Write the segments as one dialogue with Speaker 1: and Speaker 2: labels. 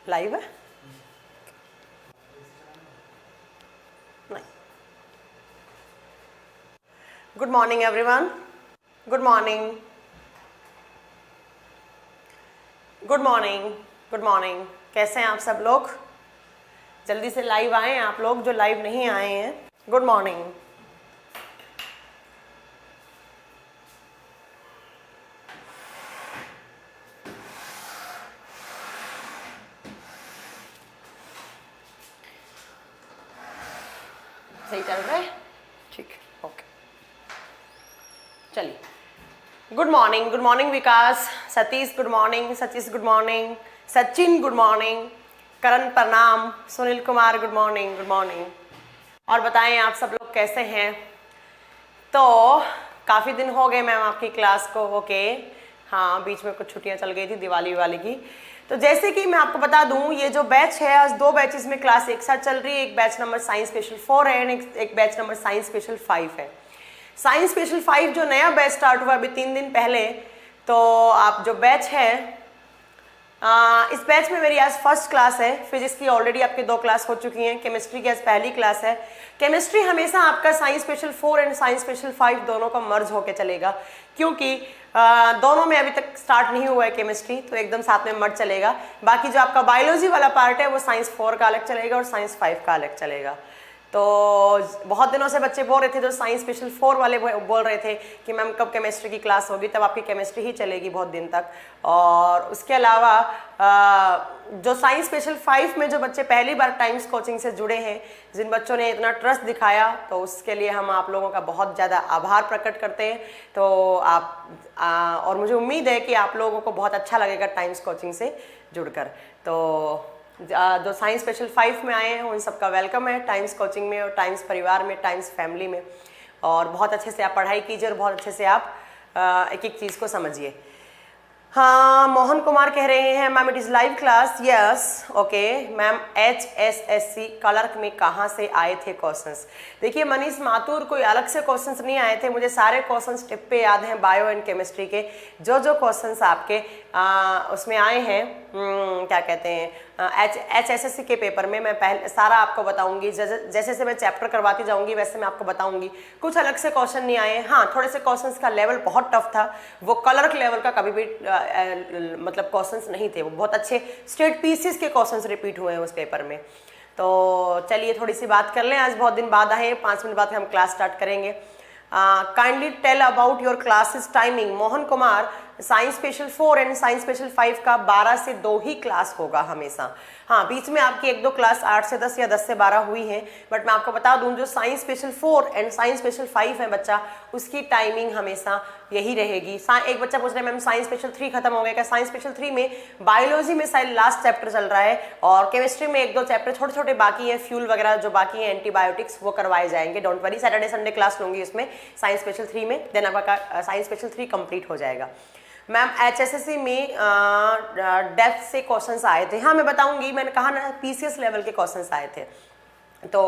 Speaker 1: Live है नहीं। Good morning everyone, good morning, good morning, good morning. कैसे हैं आप सब लोग? जल्दी से लाइव आए आप लोग जो लाइव नहीं आए हैं। Good morning. सही चल रहा है? ठीक है, ओके। चलिए, good morning, good morning Vikas, Satish good morning, Satish good morning, Sachin good morning, Karan प्रणाम, Sunil Kumar good morning, good morning. और बताएं आप सब लोग कैसे हैं? तो काफ़ी दिन हो गए मैम आपकी क्लास को। ओके, हाँ, बीच में कुछ छुट्टियां चल गई थी दिवाली वाली की। तो जैसे कि मैं आपको बता दूं, ये जो बैच है आज 2 बैचेस में क्लास एक साथ चल रही है। एक बैच नंबर साइंस स्पेशल 4 है, एक बैच नंबर साइंस स्पेशल 5 है। साइंस स्पेशल 5 जो नया बैच स्टार्ट हुआ अभी 3 दिन पहले, तो आप जो बैच है इस बैच में मेरी आज फर्स्ट क्लास है। फिजिक्स की ऑलरेडी आपकी 2 क्लास हो चुकी हैं, केमिस्ट्री की आज पहली क्लास है। केमिस्ट्री हमेशा आपका science special 4 and science special 5 दोनों का मर्ज होके चलेगा, क्योंकि दोनों में अभी तक स्टार्ट नहीं हुआ है केमिस्ट्री, तो एकदम साथ में मर्ज चलेगा। बाकी जो आपका बायोलॉजी वाला पार्ट है वो साइंस 4 का अलग चलेगा और साइंस 5 का अलग चलेगा। तो बहुत दिनों से बच्चे बोल रहे थे, जो साइंस स्पेशल 4 वाले बोल रहे थे कि मैम कब केमिस्ट्री की क्लास होगी, तब आपकी केमिस्ट्री ही चलेगी बहुत दिन तक। और उसके अलावा जो साइंस स्पेशल 5 में जो बच्चे पहली बार टाइम्स कोचिंग से जुड़े हैं, जिन बच्चों ने इतना ट्रस्ट दिखाया, तो उसके लिए हम आप लोगों का बहुत ज़्यादा आभार प्रकट करते हैं। तो आप और मुझे उम्मीद है कि आप लोगों को बहुत अच्छा लगेगा टाइम्स कोचिंग से जुड़कर। तो जो साइंस स्पेशल 5 में आए हैं उन सबका वेलकम है टाइम्स कोचिंग में और टाइम्स परिवार में, टाइम्स फैमिली में। और बहुत अच्छे से आप पढ़ाई कीजिए और बहुत अच्छे से आप एक एक चीज़ को समझिए। हाँ, मोहन कुमार कह रहे हैं ma'am it is live class. Yes, okay ma'am. HSSC clerk में कहाँ से आए थे क्वेश्चंस? देखिए मनीष माथुर, कोई अलग से क्वेश्चंस नहीं आए थे, मुझे सारे क्वेश्चंस टिप पे याद हैं। बायो एंड केमिस्ट्री के जो जो क्वेश्चंस आपके उसमें आए हैं, क्या कहते हैं, HSSC के पेपर में, मैं पहले सारा आपको बताऊंगी। जैसे जैसे मैं चैप्टर करवाती जाऊंगी वैसे मैं आपको बताऊंगी। कुछ अलग से क्वेश्चन नहीं आए। हाँ, थोड़े से क्वेश्चंस का लेवल बहुत टफ था, वो क्लर्क लेवल का कभी भी मतलब क्वेश्चंस नहीं थे, वो बहुत अच्छे स्टेट पीसीएस के क्वेश्चंस रिपीट हुए हैं उस पेपर में। तो चलिए थोड़ी सी बात कर लें, आज बहुत दिन बाद आए, 5 मिनट बाद हम क्लास स्टार्ट करेंगे। Kindly tell about your classes timing. Mohan Kumar, science special 4 and science special 5 का 12 से 2 ही क्लास होगा हमेशा। हाँ, बीच में आपकी 1-2 क्लास 8 से 10 या 10 से 12 हुई है, बट मैं आपको बता दूं जो science special 4 and science special 5 है बच्चा, उसकी टाइमिंग हमेशा यही रहेगी। एक बच्चा पूछ रहा है मैम साइंस स्पेशल 3 खत्म हो गया क्या? साइंस स्पेशल 3 में बायोलॉजी में शायद लास्ट चैप्टर चल रहा है और केमिस्ट्री में 1-2 चैप्टर छोटे छोटे बाकी हैं, फ्यूल वगैरह जो बाकी हैं, एंटीबायोटिक्स, वो करवाए जाएंगे। Don't worry, Saturday Sunday class लूंगी उसमें साइंस स्पेशल 3 में, देन आपका साइंस स्पेशल 3 कंप्लीट हो जाएगा। मैम HSSC में डेप्थ से क्वेश्चंस आए थे। हाँ, मैं बताऊंगी, मैंने कहा ना पीसीएस लेवल के क्वेश्चंस आए थे, तो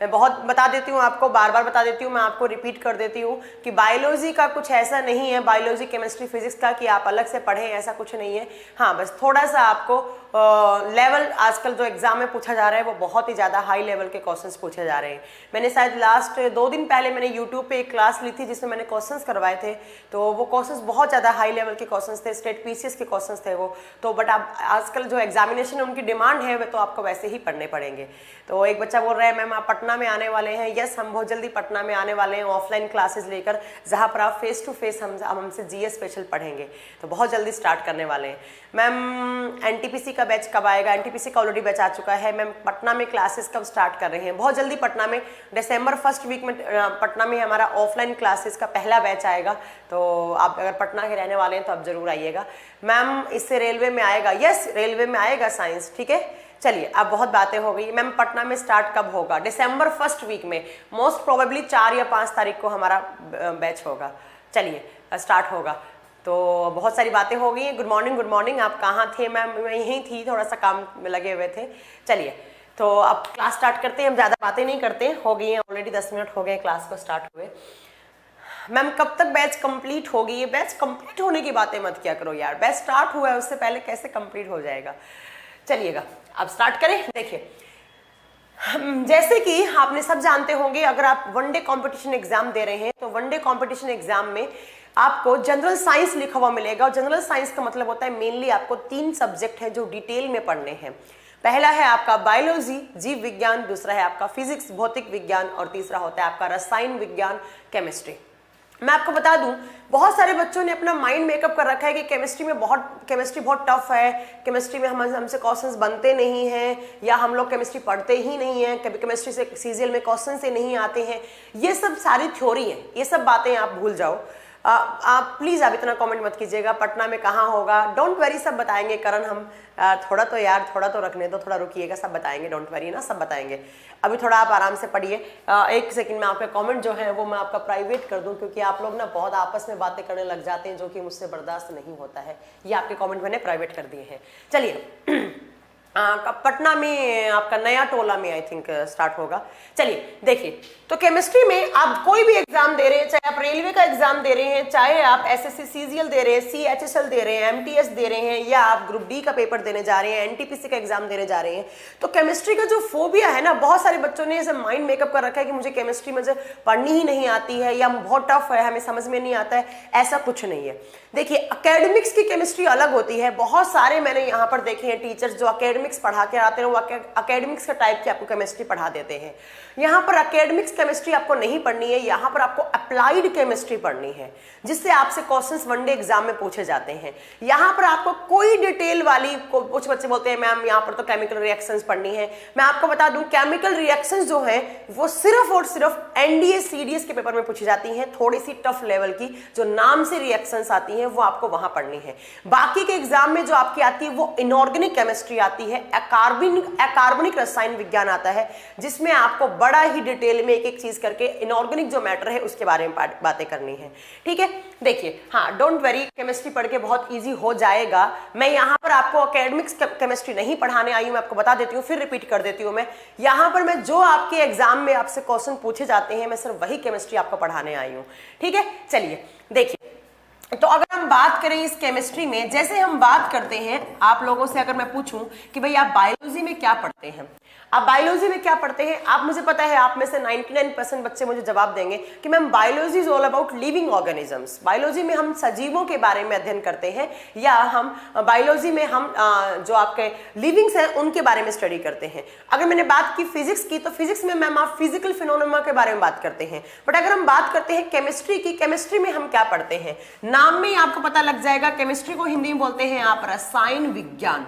Speaker 1: मैं बहुत बता देती हूँ आपको, बार बार बता देती हूँ, मैं आपको रिपीट कर देती हूँ कि बायोलॉजी का कुछ ऐसा नहीं है, बायोलॉजी केमिस्ट्री फिजिक्स का कि आप अलग से पढ़ें, ऐसा कुछ नहीं है। हाँ, बस थोड़ा सा आपको लेवल, आजकल जो एग्जाम में पूछा जा रहा है वो बहुत ही ज़्यादा हाई लेवल के क्वेश्चंस पूछे जा रहे हैं। मैंने शायद लास्ट 2 दिन पहले मैंने यूट्यूब पे एक क्लास ली थी जिसमें मैंने क्वेश्चंस करवाए थे, तो वो क्वेश्चंस बहुत ज़्यादा हाई लेवल के क्वेश्चंस थे, स्टेट पीसीएस के क्वेश्चंस थे वो। तो बट आप आजकल जो एग्जामिनेशन है उनकी डिमांड है, वे तो आपको वैसे ही पढ़ने पड़ेंगे। तो एक बच्चा बोल रहा है मैम आप पटना में आने वाले हैं? यस, हम बहुत जल्दी पटना में आने वाले हैं ऑफलाइन क्लासेस लेकर, जहाँ पर आप फेस टू फेस हमसे जीएस स्पेशल पढ़ेंगे, तो बहुत जल्दी स्टार्ट करने वाले हैं। मैम एनटीपीसी का बैच कब आएगा? एनटीपीसी का ऑलरेडी बैच आ चुका है। मैम पटना में क्लासेस कब स्टार्ट कर रहे हैं? बहुत जल्दी पटना में, दिसंबर फर्स्ट वीक में पटना में हमारा ऑफलाइन क्लासेस का पहला बैच आएगा, तो आप अगर पटना के रहने वाले हैं तो आप जरूर आइएगा। मैम इससे रेलवे में आएगा? यस, रेलवे में आएगा साइंस। ठीक है, चलिए अब बहुत बातें हो गई। मैम पटना में स्टार्ट कब होगा? दिसंबर फर्स्ट वीक में, मोस्ट प्रोबेबली 4 या 5 तारीख को हमारा बैच होगा। चलिए स्टार्ट होगा। तो बहुत सारी बातें हो गई हैं। Good morning, good morning. आप कहाँ थे? मैम मैं यहीं थी, थोड़ा सा काम में लगे हुए थे। चलिए तो अब क्लास स्टार्ट करते हैं, हम ज़्यादा बातें नहीं करते हैं, हो गई हैं ऑलरेडी 10 मिनट हो गए क्लास को स्टार्ट हुए। मैम कब तक बैच कंप्लीट होगी? ये बैच कंप्लीट होने की बातें मत किया करो यार, बैच स्टार्ट हुआ है उससे पहले कैसे कंप्लीट हो जाएगा? चलिएगा अब स्टार्ट करें। देखिए जैसे कि आपने सब जानते होंगे, अगर आप वनडे कंपटीशन एग्जाम दे रहे हैं तो वनडे कंपटीशन एग्जाम में आपको जनरल साइंस लिखा हुआ मिलेगा। और जनरल साइंस का मतलब होता है मेनली आपको 3 सब्जेक्ट है जो डिटेल में पढ़ने हैं। पहला है आपका बायोलॉजी जीव विज्ञान, दूसरा है आपका फिजिक्स भौतिक विज्ञान, और तीसरा होता है आपका रसायन विज्ञान केमिस्ट्री। मैं आपको बता दूं, बहुत सारे बच्चों ने अपना माइंड मेकअप कर रखा है कि केमिस्ट्री बहुत टफ है, केमिस्ट्री में हमसे क्वेश्चंस बनते नहीं हैं, या हम लोग केमिस्ट्री पढ़ते ही नहीं हैं, कभी केमिस्ट्री से सीजीएल में क्वेश्चन से नहीं आते हैं। ये सब सारी थ्योरी है, ये सब बातें आप भूल जाओ। आप प्लीज़ आप इतना कमेंट मत कीजिएगा पटना में कहाँ होगा, डोंट वेरी, सब बताएंगे। करण हम थोड़ा तो रखने दो, थोड़ा रुकिएगा, सब बताएंगे, डोंट वेरी ना, सब बताएंगे। अभी थोड़ा आप आराम से पढ़िए। 1 सेकंड में आपके कमेंट जो है वो मैं आपका प्राइवेट कर दूं, क्योंकि आप लोग ना बहुत आपस में बातें करने लग जाते हैं जो कि मुझसे बर्दाश्त नहीं होता है। ये आपके कमेंट मैंने प्राइवेट कर दिए हैं। चलिए पटना में आपका नया टोला में आई थिंक स्टार्ट होगा। चलिए देखिए, तो केमिस्ट्री में आप कोई भी एग्जाम दे रहे हैं, चाहे आप रेलवे का एग्जाम दे रहे हैं, चाहे आप एसएससी सीजीएल दे रहे हैं, सीएचएसएल दे रहे हैं, एमटीएस दे रहे हैं, या आप ग्रुप डी का पेपर देने जा रहे हैं, एनटीपीसी का एग्जाम देने जा रहे हैं, तो केमिस्ट्री का जो फोबिया है ना, बहुत सारे बच्चों ने ऐसे माइंड मेकअप कर रखा है कि मुझे केमिस्ट्री मुझे पढ़नी ही नहीं आती है, या बहुत टफ है, हमें समझ में नहीं आता है। ऐसा कुछ नहीं है। देखिए एकेडमिक्स की केमिस्ट्री अलग होती है। बहुत सारे मैंने यहाँ पर देखे हैं टीचर्स जो एकेडमिक्स पढ़ा के आते हैं, वो एकेडमिक्स का टाइप की आपको केमिस्ट्री पढ़ा देते हैं। यहाँ पर एकेडमिक्स केमिस्ट्री आपको नहीं पढ़नी है, यहाँ पर आपको अप्लाइड केमिस्ट्री पढ़नी है, जिससे आपसे क्वेश्चंस वनडे एग्जाम में पूछे जाते हैं। यहाँ पर आपको कोई डिटेल वाली, कुछ बच्चे बोलते हैं मैम यहाँ पर तो केमिकल रिएक्शंस पढ़नी है। मैं आपको बता दूं केमिकल रिएक्शंस जो है वो सिर्फ और सिर्फ एनडीए सीडीएस के पेपर में पूछी जाती हैं, थोड़ी सी टफ लेवल की, जो नाम से रिएक्शंस आती हैं वो आपको वहां पढ़नी है। बाकी के एग्जाम में जो आपकी आती है वो इनऑर्गेनिक केमिस्ट्री आती है, अकार्बनिक रसायन विज्ञान आता है, जिसमें आपको बड़ा ही डिटेल में एक एक चीज करके इनऑर्गेनिक जो मैटर है उसके बारे में बातें करनी है। ठीक है, देखिए हाँ, डोंट वेरी, केमिस्ट्री पढ़ के बहुत इजी हो जाएगा। मैं यहाँ पर आपको एकेडमिक्स केमिस्ट्री नहीं पढ़ाने आई हूँ, मैं आपको बता देती हूँ, फिर रिपीट कर देती हूँ। मैं यहाँ पर मैं जो आपके एग्जाम में आपसे क्वेश्चन पूछे जाते हैं, मैं सिर्फ वही केमिस्ट्री आपको पढ़ाने आई हूँ। ठीक है, चलिए देखिए, तो अगर हम बात करें इस केमिस्ट्री में, जैसे हम बात करते हैं, आप लोगों से अगर मैं पूछूं कि भाई आप बायोलॉजी में क्या पढ़ते हैं, आप बायोलॉजी में क्या पढ़ते हैं, आप, मुझे पता है आप में से 99% बच्चे मुझे जवाब देंगे कि ma'am biology is all about living organisms. Biology में हम सजीवों के बारे में अध्ययन करते हैं, या हम बायोलॉजी में हम जो आपके लिविंग्स हैं उनके बारे में स्टडी करते हैं। अगर मैंने बात की फिजिक्स की, तो फिजिक्स में मैम आप फिजिकल फिनोमेना के बारे में बात करते हैं। बट अगर हम बात करते हैं केमिस्ट्री की, केमिस्ट्री में हम क्या पढ़ते हैं, नाम में ही आपको पता लग जाएगा। केमिस्ट्री को हिंदी में बोलते हैं आप रसायन विज्ञान।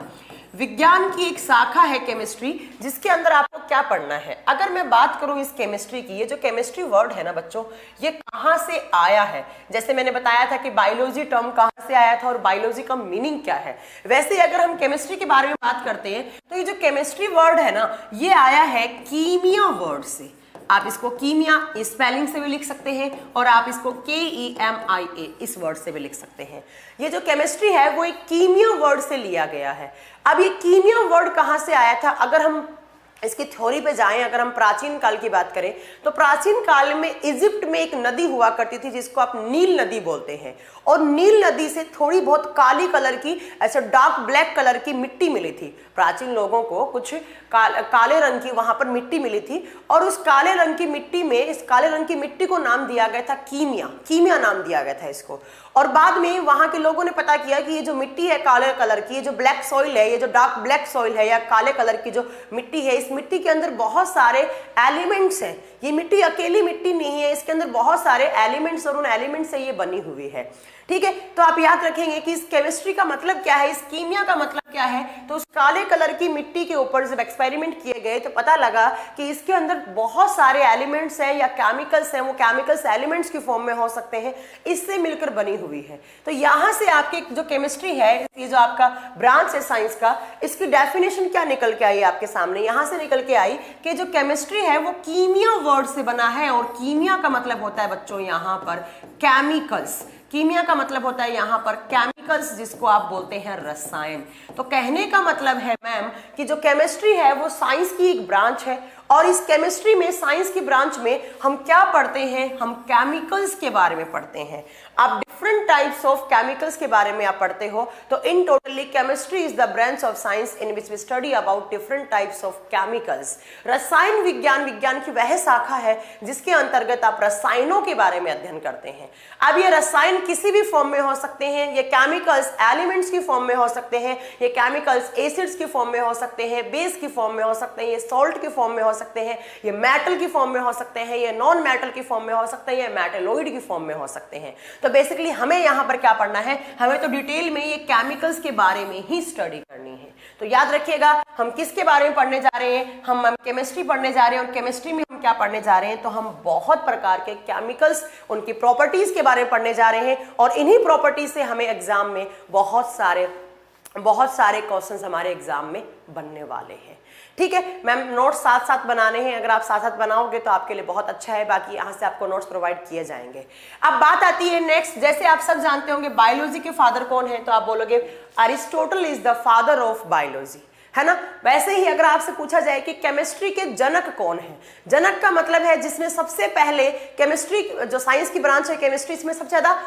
Speaker 1: विज्ञान की एक शाखा है केमिस्ट्री, जिसके अंदर आपको क्या पढ़ना है। अगर मैं बात करूं इस केमिस्ट्री की, ये जो केमिस्ट्री वर्ड है ना बच्चों, ये कहां से आया है। जैसे मैंने बताया था कि बायोलॉजी टर्म कहां से आया था और बायोलॉजी का मीनिंग क्या है, वैसे अगर हम केमिस्ट्री के बारे में बात करते हैं तो ये जो केमिस्ट्री वर्ड है ना, ये आया है कीमिया वर्ड से। आप इसको कीमिया स्पेलिंग से भी लिख सकते हैं, और आप इसको KEMIA इस वर्ड से भी लिख सकते हैं। ये जो केमिस्ट्री है वो एक कीमिया वर्ड से लिया गया है। अब ये कीमिया वर्ड कहां से आया था, अगर हम इसकी थ्योरी पे जाएं, अगर हम प्राचीन काल की बात करें तो प्राचीन काल में इजिप्ट में एक नदी हुआ करती थी जिसको आप नील नदी बोलते हैं, और नील नदी से थोड़ी बहुत काली कलर की, ऐसे डार्क ब्लैक कलर की मिट्टी मिली थी। प्राचीन लोगों को कुछ काले रंग की वहां पर मिट्टी मिली थी, और उस काले रंग की मिट्टी में, इस काले रंग की मिट्टी को नाम दिया गया था कीमिया नाम दिया गया था इसको। और बाद में वहां के लोगों ने पता किया कि ये जो मिट्टी है काले कलर की, ये जो ब्लैक सॉइल है, ये जो डार्क ब्लैक सॉइल है या काले कलर की जो मिट्टी है, इस मिट्टी के अंदर बहुत सारे एलिमेंट्स हैं। ये मिट्टी अकेली मिट्टी नहीं है, इसके अंदर बहुत सारे एलिमेंट्स, और उन एलिमेंट्स से ये बनी हुई है। ठीक है, तो आप याद रखेंगे कि इस केमिस्ट्री का मतलब क्या है, इस कीमिया का मतलब क्या है। तो उस काले कलर की मिट्टी के ऊपर जब एक्सपेरिमेंट किए गए तो पता लगा कि इसके अंदर बहुत सारे एलिमेंट्स हैं या केमिकल्स हैं, वो केमिकल्स एलिमेंट्स की फॉर्म में हो सकते हैं, इससे मिलकर बनी हुई है। तो यहाँ से आपकी जो केमिस्ट्री है, ये जो आपका ब्रांच है साइंस का, इसकी डेफिनेशन क्या निकल के आई आपके सामने, यहाँ से निकल के आई कि जो केमिस्ट्री है वो कीमिया वर्ड से बना है, और कीमिया का मतलब होता है बच्चों यहाँ पर केमिकल्स। कीमिया का मतलब होता है यहाँ पर केमिकल्स, जिसको आप बोलते हैं रसायन। तो कहने का मतलब है मैम कि जो केमिस्ट्री है वो साइंस की एक ब्रांच है, और इस केमिस्ट्री में, साइंस की ब्रांच में हम क्या पढ़ते हैं, हम केमिकल्स के बारे में पढ़ते हैं। आप डिफरेंट टाइप्स ऑफ केमिकल्स के बारे में आप पढ़ते हो। तो in totally chemistry is the branch of science in which we study about different types of chemicals. रसायन विज्ञान, विज्ञान की वह शाखा है जिसके अंतर्गत आप रसायनों के बारे में अध्ययन करते हैं। अब ये रसायन किसी भी फॉर्म में हो सकते हैं, ये केमिकल्स एलिमेंट्स की फॉर्म में हो सकते हैं, ये केमिकल्स एसिड्स की फॉर्म में हो सकते हैं, बेस की फॉर्म में हो सकते हैं, ये सॉल्ट की फॉर्म में हो सकते हैं, ये मेटल की फॉर्म में हो सकते हैं, ये नॉन मेटल की फॉर्म में हो सकते हैं, ये मेटलोइड की फॉर्म में हो सकते हैं। तो बेसिकली हमें यहाँ पर क्या पढ़ना है, हमें तो डिटेल में ये केमिकल्स के बारे में ही स्टडी करनी है। तो याद रखिएगा हम किसके बारे में पढ़ने जा रहे हैं, हम केमिस्ट्री पढ़ने जा रहे हैं। और केमिस्ट्री में हम क्या पढ़ने जा रहे हैं, तो हम बहुत प्रकार के केमिकल्स, उनकी प्रॉपर्टीज के बारे में पढ़ने जा रहे हैं। और इन्हीं प्रॉपर्टीज से हमें एग्जाम में बहुत सारे क्वेश्चंस हमारे एग्जाम में बनने वाले हैं। ठीक है मैम, नोट्स साथ साथ बनाने हैं। अगर आप साथ साथ बनाओगे तो आपके लिए बहुत अच्छा है, बाकी यहाँ से आपको नोट्स प्रोवाइड किए जाएंगे। अब बात आती है नेक्स्ट, जैसे आप सब जानते होंगे बायोलॉजी के फादर कौन है, तो आप बोलोगे Aristotle is the father of biology, है ना। वैसे ही अगर आपसे पूछा जाए कि केमिस्ट्री के जनक कौन है, जनक का मतलब है जिसने सबसे पहले केमिस्ट्री, जो साइंस की ब्रांच है केमिस्ट्री, इसमें सबसे ज्यादा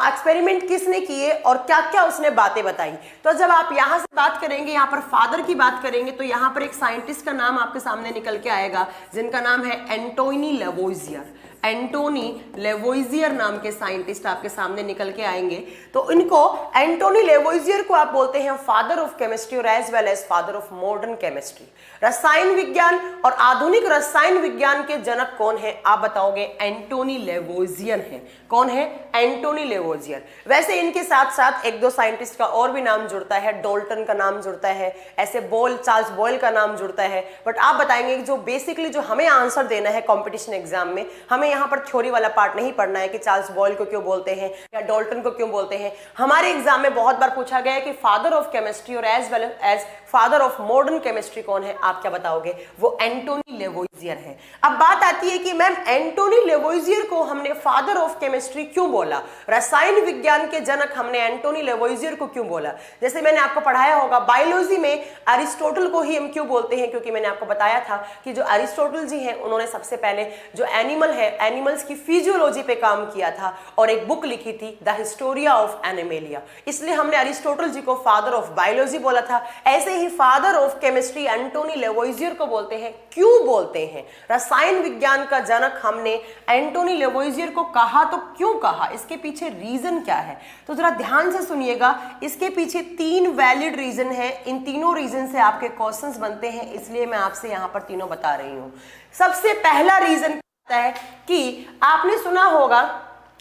Speaker 1: एक्सपेरिमेंट किसने किए और क्या क्या उसने बातें बताई। तो जब आप यहाँ से बात करेंगे, यहाँ पर फादर की बात करेंगे, तो यहाँ पर एक साइंटिस्ट का नाम आपके सामने निकल के आएगा जिनका नाम है एंटोनी लेवोइजियर। एंटोनी लेवोइजियर नाम के साइंटिस्ट आपके सामने निकल के आएंगे। तो इनको, एंटोनी लेवोइजियर को आप बोलते हैं फादर ऑफ केमिस्ट्री और as well as father of modern chemistry. रसायन विज्ञान और आधुनिक रसायन विज्ञान के जनक कौन है, आप बताओगे एंटोनी लेवोइजियर है। कौन है, एंटोनी लेवोइजियर। वैसे इनके साथ साथ एक दो साइंटिस्ट का और भी नाम जुड़ता है, डॉल्टन का नाम जुड़ता है, ऐसे चार्ल्स बॉयल का नाम जुड़ता है। बट आप बताएंगे कि जो बेसिकली जो हमें आंसर देना है कंपटीशन एग्जाम में, हमें यहाँ पर थ्योरी वाला पार्ट नहीं पढ़ना है कि चार्ल्स बॉयल को क्यों बोलते हैं या डॉल्टन को क्यों बोलते हैं। हमारे एग्जाम में बहुत बार पूछा गया है कि फादर ऑफ केमिस्ट्री और as well as father of modern chemistry कौन है, आप क्या बताओगे, वो एंटोनी लेवोइजियर है। अब बात आती है कि मैम एंटोनी लेवोइजियर को हमने फादर ऑफ केमिस्ट्री क्यों बोला, रसायन विज्ञान के जनक हमने एंटोनी लेवोइजियर को क्यों बोला। जैसे मैंने आपको पढ़ाया होगा बायोलॉजी में अरिस्टोटल को ही हम क्यों बोलते हैं, क्योंकि मैंने आपको बताया था कि जो अरिस्टोटल जी हैं उन्होंने सबसे पहले जो एनिमल है, एनिमल्स की फिजियोलॉजी पे काम किया था और एक बुक लिखी थी द हिस्टोरिया ऑफ एनिमेलिया, इसलिए हमने अरिस्टोटल जी को फादर ऑफ बायोलॉजी बोला था। ऐसे ही father of chemistry Antony Lavoisier को बोलते हैं, क्यों बोलते हैं, रसायन विज्ञान का जनक हमने एंटोनी लेवोइजियर को कहा, तो क्यों कहा, इसके पीछे रीजन क्या है। तो जरा ध्यान से सुनिएगा, इसके पीछे 3 वैलिड रीजन है। इन तीनों रीजन से आपके क्वेश्चंस बनते हैं, इसलिए मैं आपसे यहां पर तीनों बता रही हूं। सबसे पहला रीजन है कि आपने सुना होगा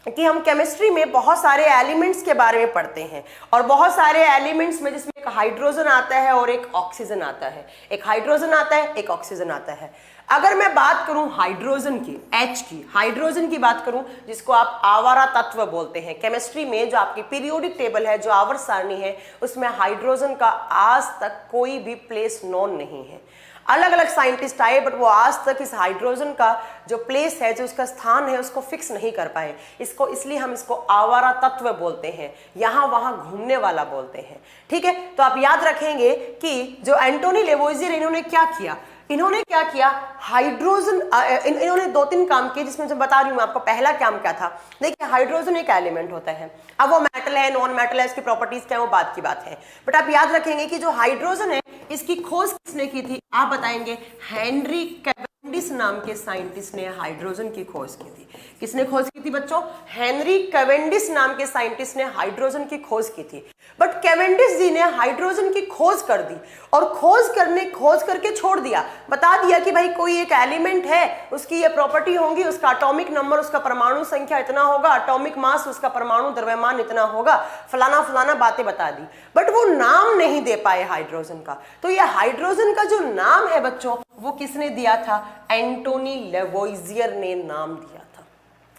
Speaker 1: कि हम केमिस्ट्री में बहुत सारे एलिमेंट्स के बारे में पढ़ते हैं और बहुत सारे एलिमेंट्स में जिसमें एक हाइड्रोजन आता है और एक ऑक्सीजन आता है, एक हाइड्रोजन आता है, एक ऑक्सीजन आता है। अगर मैं बात करूं हाइड्रोजन की, H की, हाइड्रोजन की बात करूं, जिसको आप आवारा तत्व बोलते हैं, केमिस्ट्री में जो आपकी पीरियोडिक टेबल है, जो आवर्त सारणी है, उसमें हाइड्रोजन का आज तक कोई भी प्लेस नोन नहीं है। अलग अलग साइंटिस्ट आए बट वो आज तक इस हाइड्रोजन का जो प्लेस है, जो उसका स्थान है, उसको फिक्स नहीं कर पाए। इसको इसलिए हम इसको आवारा तत्व बोलते हैं, यहाँ वहां घूमने वाला बोलते हैं। ठीक है, तो आप याद रखेंगे कि जो एंटोनी लेवोइजियर इन्होंने क्या किया, हाइड्रोजन, इन्होंने 2-3 काम किए, जिसमें जो बता रही हूं मैं आपको। पहला काम क्या था, देखिए हाइड्रोजन एक एलिमेंट होता है, अब वो मेटल है, नॉन मेटल है, इसकी प्रॉपर्टीज क्या है वो बात की बात है। बट आप याद रखेंगे कि जो हाइड्रोजन है, इसकी खोज किसने की थी, आप बताएंगे हेनरी कैवेंडिश नाम के साइंटिस्ट ने हाइड्रोजन की खोज की थी। किसने खोज की थी बच्चों, हेनरी कैवेंडिश नाम के साइंटिस्ट ने हाइड्रोजन की खोज की थी। बट कैवेंडिश जी ने हाइड्रोजन की खोज कर दी और खोज करके छोड़ दिया, बता दिया कि भाई कोई एक एलिमेंट है, उसकी ये प्रॉपर्टी होगी, उसका एटॉमिक नंबर, उसका परमाणु संख्या इतना होगा, एटॉमिक मास, उसका परमाणु द्रव्यमान इतना होगा, फलाना फलाना बातें बता दी। बट वो नाम नहीं दे पाए हाइड्रोजन का। तो ये हाइड्रोजन का जो नाम है बच्चों, वो किसने दिया था, एंटोनी लेवोइजियर ने नाम दिया था।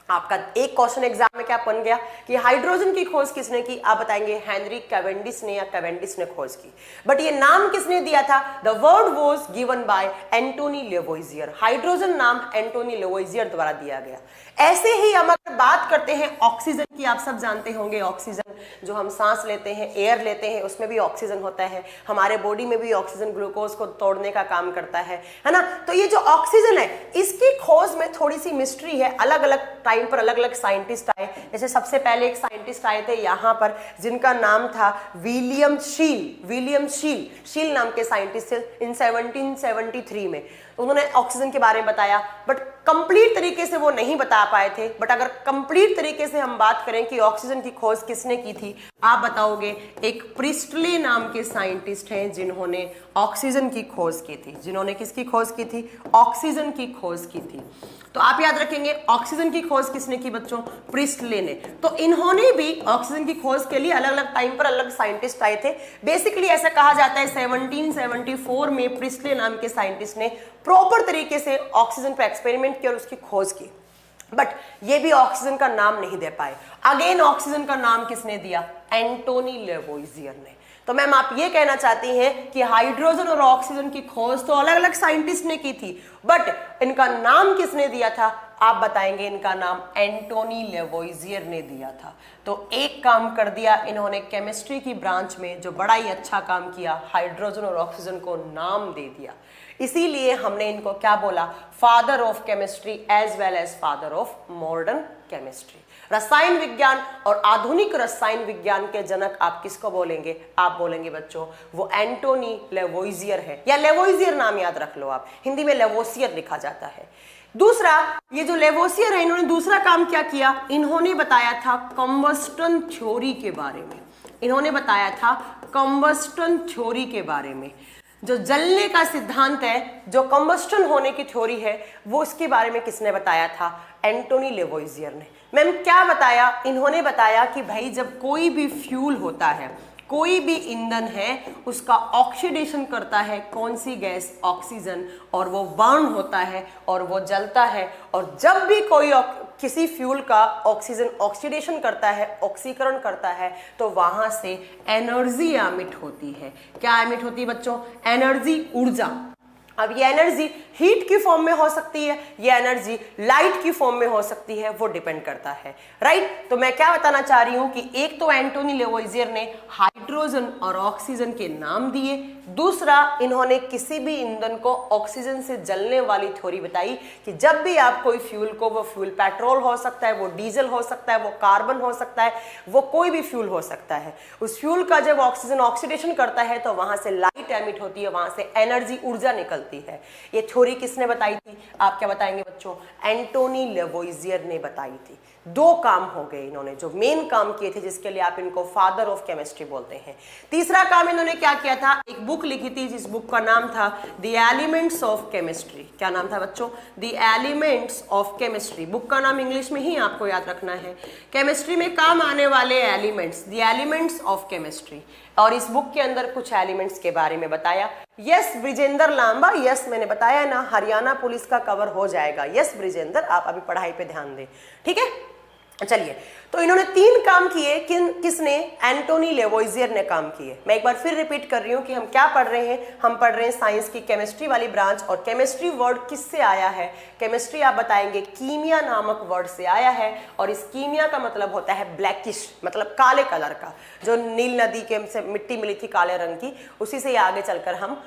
Speaker 1: आपका एक क्वेश्चन एग्जाम में क्या बन गया कि हाइड्रोजन की खोज किसने की, आप बताएंगे हेनरी कैवेंडिश ने या कैवेंडिश ने खोज की। बट ये नाम किसने दिया था, the word was given by Antoine Lavoisier. Hydrogen नाम एंटोनी लेवोइजियर द्वारा दिया गया। ऐसे ही हम अगर बात करते हैं ऑक्सीजन कि आप सब जानते होंगे ऑक्सीजन जो हम सांस लेते हैं, एयर लेते हैं, उसमें भी ऑक्सीजन होता है। हमारे बॉडी में भी ऑक्सीजन ग्लूकोज को तोड़ने का काम करता है ना। तो ये जो ऑक्सीजन है इसकी खोज में थोड़ी सी मिस्ट्री है। अलग अलग टाइम पर अलग अलग साइंटिस्ट आए। जैसे सबसे पहले एक साइंटिस्ट आए थे यहाँ पर जिनका नाम था विलियम शील नाम के साइंटिस्ट थे इन 1773 में। उन्होंने ऑक्सीजन के बारे में बताया, बट कंप्लीट तरीके से वो नहीं बता पाए थे। बट अगर कंप्लीट तरीके से हम बात करें कि ऑक्सीजन की खोज किसने की थी, आप बताओगे एक प्रिस्टले नाम के साइंटिस्ट हैं जिन्होंने ऑक्सीजन की खोज की थी। जिन्होंने किसकी खोज की थी? ऑक्सीजन की खोज की थी। तो आप याद रखेंगे ऑक्सीजन की खोज किसने की बच्चों? प्रिस्टले ने। तो इन्होंने भी ऑक्सीजन की खोज के लिए अलग अलग टाइम पर अलग साइंटिस्ट आए थे। बेसिकली ऐसा कहा जाता है 1774 में प्रिस्टले नाम के साइंटिस्ट ने प्रॉपर तरीके से ऑक्सीजन पर एक्सपेरिमेंट किया और उसकी खोज की। बट ये भी ऑक्सीजन का नाम नहीं दे पाए। अगेन ऑक्सीजन का नाम किसने दिया? एंटोनी लेवोइजियर ने। तो मैम आप ये कहना चाहती हैं कि हाइड्रोजन और ऑक्सीजन की खोज तो अलग अलग साइंटिस्ट ने की थी, बट इनका नाम किसने दिया था? आप बताएंगे इनका नाम एंटोनी लेवोइजियर ने दिया था। तो एक काम कर दिया इन्होंने केमिस्ट्री की ब्रांच में, जो बड़ा ही अच्छा काम किया, हाइड्रोजन और ऑक्सीजन को नाम दे दिया। इसीलिए हमने इनको क्या बोला? Father of chemistry as well as father of modern chemistry. रसायन विज्ञान और आधुनिक रसायन विज्ञान के जनक आप किसको बोलेंगे? आप बोलेंगे बच्चों वो एंटोनी लेवोइजियर है, या लेवोइजियर नाम याद रख लो आप, हिंदी में लेवोसियर लिखा जाता है। दूसरा, ये जो लेवोसियर है इन्होंने दूसरा काम क्या किया? इन्होंने बताया था कम्बस्टन थ्योरी के बारे में। इन्होंने बताया था कम्बस्टन थ्योरी के बारे में। जो जलने का सिद्धांत है, जो कम्बस्टन होने की थ्योरी है, वो उसके बारे में किसने बताया था? एंटोनी लेवोइजियर ने। मैम क्या बताया? इन्होंने बताया कि भाई जब कोई भी फ्यूल होता है, कोई भी ईंधन है, उसका ऑक्सीडेशन करता है कौन सी गैस? ऑक्सीजन, और वो बर्न होता है और वो जलता है। और जब भी कोई किसी फ्यूल का ऑक्सीजन ऑक्सीडेशन करता है, ऑक्सीकरण करता है, तो वहां से एनर्जी एमिट होती है। क्या एमिट होती है बच्चों? एनर्जी, ऊर्जा। अब ये एनर्जी हीट की फॉर्म में हो सकती है, ये एनर्जी लाइट की फॉर्म में हो सकती है, वो डिपेंड करता है। राइट? तो मैं क्या बताना चाह रही हूं कि एक तो एंटोनी लेवोइजियर ने हाइड्रोजन और ऑक्सीजन के नाम दिए, दूसरा इन्होंने किसी भी ईंधन को ऑक्सीजन से जलने वाली थ्योरी बताई कि जब भी आप कोई फ्यूल को, वो फ्यूल पेट्रोल हो सकता है, वो डीजल हो सकता है, वो कार्बन हो सकता है, वो कोई भी फ्यूल हो सकता है, उस फ्यूल का जब ऑक्सीजन ऑक्सीडेशन करता है तो वहां से लाइट एमिट होती है, वहां से एनर्जी, ऊर्जा निकलती है। ये थ्योरी किसने बताई थी? आप क्या बताएंगे बच्चों? एंटोनी लेवोइजियर ने बताई थी। दो काम हो गए इन्होंने जो मेन काम किए थे, जिसके लिए आप इनको फादर ऑफ केमिस्ट्री बोलते हैं। तीसरा काम इन्होंने क्या किया था? एक बुक लिखी थी जिस बुक का नाम था द एलिमेंट्स ऑफ केमिस्ट्री। क्या नाम था बच्चों? The elements of chemistry. Book का नाम इंग्लिश में ही आपको याद रखना है। केमिस्ट्री में काम आने वाले elements, the elements of chemistry. और इस बुक के अंदर कुछ एलिमेंट्स के बारे में बताया। यस ब्रिजेंद्र लांबा, यस मैंने बताया ना, हरियाणा पुलिस का कवर हो जाएगा। यस ब्रिजेंद्र, आप अभी पढ़ाई पे ध्यान दें, ठीक है? चलिए, तो इन्होंने तीन काम किए। किसने? एंटोनी लेवोइजियर ने काम किए। मैं एक बार फिर रिपीट कर रही हूं कि हम क्या पढ़ रहे हैं। हम पढ़ रहे हैं साइंस की केमिस्ट्री वाली ब्रांच, और केमिस्ट्री वर्ड किससे आया है? केमिस्ट्री आप बताएंगे कीमिया नामक वर्ड से आया है, और इस कीमिया का मतलब होता है ब्लैकिश, मतलब काले कलर का। जो नील नदी के से मिट्टी मिली थी काले रंग की, उसी से आगे चलकर हम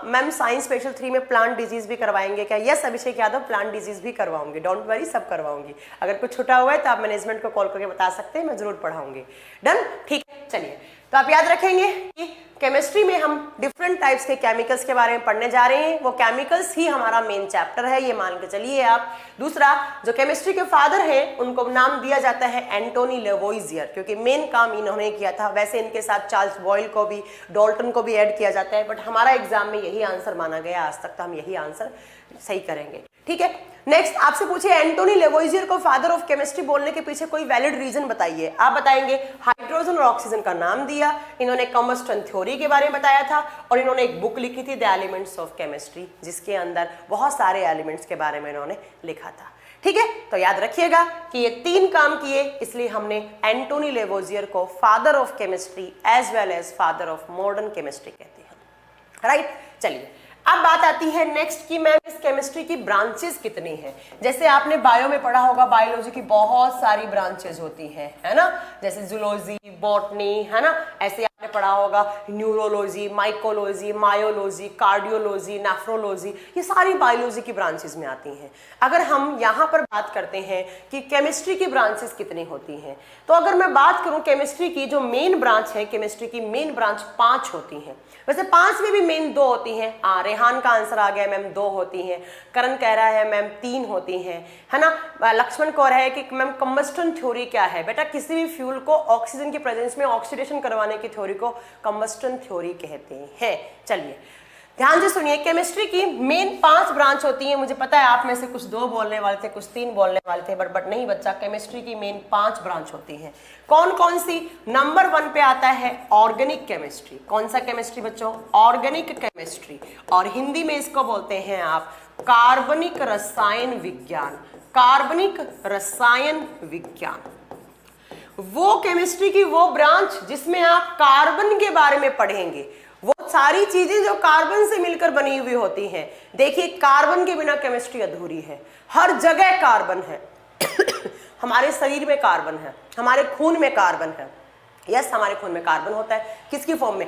Speaker 1: मैम साइंस स्पेशल 3 में प्लांट डिजीज भी करवाएंगे क्या? Yes Abhishek Yadav, plant disease भी करवाऊंगी, डोंट वरी, सब करवाऊंगी। अगर कुछ छुटा हुआ है तो आप मैनेजमेंट को कॉल करके बता सकते हैं, मैं जरूर पढ़ाऊंगी। डन? ठीक है, चलिए। तो आप याद रखेंगे कि केमिस्ट्री में हम डिफरेंट टाइप्स के केमिकल्स के बारे में पढ़ने जा रहे हैं। वो केमिकल्स ही हमारा मेन चैप्टर है, ये मान के चलिए आप। दूसरा, जो केमिस्ट्री के फादर हैं उनको नाम दिया जाता है एंटोनी लेवोइजियर, क्योंकि मेन काम इन्होंने किया था। वैसे इनके साथ चार्ल्स बॉयल को भी, डाल्टन को भी ऐड किया जाता है, बट हमारा एग्जाम में यही आंसर माना गया आज तक, तो हम यही आंसर सही करेंगे, ठीक है? नेक्स्ट आपसे पूछे एंटोनी लेवोइजियर को फादर ऑफ केमिस्ट्री बोलने के पीछे कोई वैलिड रीजन बताइए। आप बताएंगे हाइड्रोजन और ऑक्सीजन का नाम दिया, इन्होंने कम्बस्टन थ्योरी के बारे में बताया था, और इन्होंने एक बुक लिखी थी द एलिमेंट्स ऑफ केमिस्ट्री, जिसके अंदर बहुत सारे एलिमेंट्स के बारे में इन्होंने लिखा था। ठीक है, तो याद रखिएगा कि ये तीन काम किए, इसलिए हमने एंटोनी लेवोइजियर को father of chemistry as well as father of modern chemistry कहते हैं। राइट? चलिए अब बात आती है नेक्स्ट की मैम इस केमिस्ट्री की ब्रांचेस कितनी है। जैसे आपने बायो में पढ़ा होगा बायोलॉजी की बहुत सारी ब्रांचेस होती हैं, है ना, जैसे जूलॉजी, बॉटनी, है ना, ऐसे आपने पढ़ा होगा neurology, mycology, myology, cardiology, nephrology, ये सारी बायोलॉजी की ब्रांचेस में आती हैं। अगर हम यहाँ पर बात करते हैं कि केमिस्ट्री की ब्रांचेस कितनी होती हैं, तो अगर मैं बात करूँ केमिस्ट्री की जो मेन ब्रांच है, केमिस्ट्री की मेन ब्रांच 5 होती हैं। वैसे 5 में भी मेन 2 होती हैं। रेहान का आंसर आ गया मैम 2 होती हैं। करण कह रहा है मैम 3 होती हैं, है ना। लक्ष्मण कह रहा है कि मैम कंबस्टन थ्योरी क्या है। बेटा किसी भी फ्यूल को ऑक्सीजन की प्रेजेंस में ऑक्सीडेशन करवाने की थ्योरी को कंबस्टन थ्योरी कहते हैं। चलिए ध्यान से सुनिए, केमिस्ट्री की मेन 5 ब्रांच होती है। मुझे पता है आप में से कुछ 2 बोलने वाले थे, कुछ 3 बोलने वाले थे, बट नहीं बच्चा, केमिस्ट्री की मेन 5 ब्रांच होती हैं। कौन कौन सी? नंबर 1 पे आता है ऑर्गेनिक केमिस्ट्री। कौन सा केमिस्ट्री बच्चों? ऑर्गेनिक केमिस्ट्री, और हिंदी में इसको बोलते हैं आप कार्बनिक रसायन विज्ञान। कार्बनिक रसायन विज्ञान वो केमिस्ट्री की वो ब्रांच जिसमें आप कार्बन के बारे में पढ़ेंगे, वो सारी चीजें जो कार्बन से मिलकर बनी हुई होती हैं। देखिए कार्बन के बिना केमिस्ट्री अधूरी है। हर जगह कार्बन है हमारे शरीर में कार्बन है, हमारे खून में कार्बन है। यस, हमारे खून में कार्बन होता है। किसकी फॉर्म में?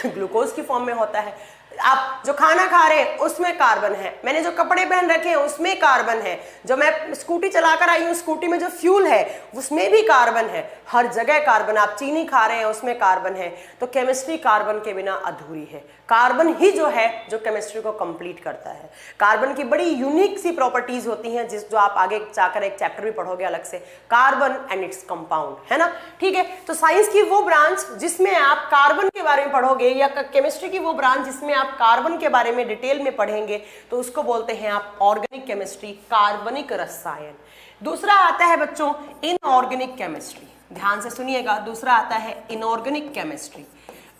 Speaker 1: ग्लूकोज की फॉर्म में होता है। आप जो खाना खा रहे हैं उसमें कार्बन है। मैंने जो कपड़े पहन रखे हैं उसमें कार्बन है। जो मैं स्कूटी चलाकर आई हूँ, स्कूटी में जो फ्यूल है उसमें भी कार्बन है। हर जगह कार्बन। आप चीनी खा रहे हैं उसमें कार्बन है। तो केमिस्ट्री कार्बन के बिना अधूरी है। कार्बन ही जो है जो केमिस्ट्री को कंप्लीट करता है। कार्बन की बड़ी यूनिक सी प्रॉपर्टीज होती हैं जो आप आगे जाकर एक चैप्टर भी पढ़ोगे अलग से, कार्बन एंड इट्स कंपाउंड, है ना। ठीक है, तो साइंस की वो ब्रांच जिसमें आप कार्बन के बारे में पढ़ोगे, या केमिस्ट्री की वो ब्रांच जिसमें आप कार्बन के बारे में डिटेल में पढ़ेंगे, तो उसको बोलते हैं आप ऑर्गेनिक केमिस्ट्री, कार्बनिक रसायन। दूसरा आता है बच्चों इनऑर्गेनिक केमिस्ट्री। ध्यान से सुनिएगा, दूसरा आता है इनऑर्गेनिक केमिस्ट्री,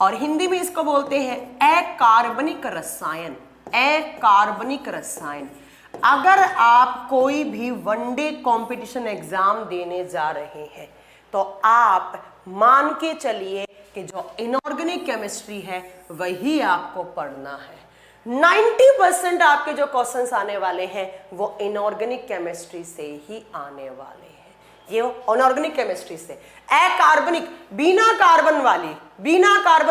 Speaker 1: और हिंदी में इसको बोलते हैं अकार्बनिक रसायन। अकार्बनिक रसायन। अगर आप कोई भी वनडे कंपटीशन एग्जाम देने जा रहे हैं तो आप मान के चलिए कि जो इनऑर्गेनिक केमिस्ट्री है वही आपको पढ़ना है। 90% आपके जो क्वेश्चंस आने वाले हैं वो इनऑर्गेनिक केमिस्ट्री से ही आने वाले हैं। ये अनऑर्गेनिक केमिस्ट्री से। अकार्बनिक, बिना कार्बन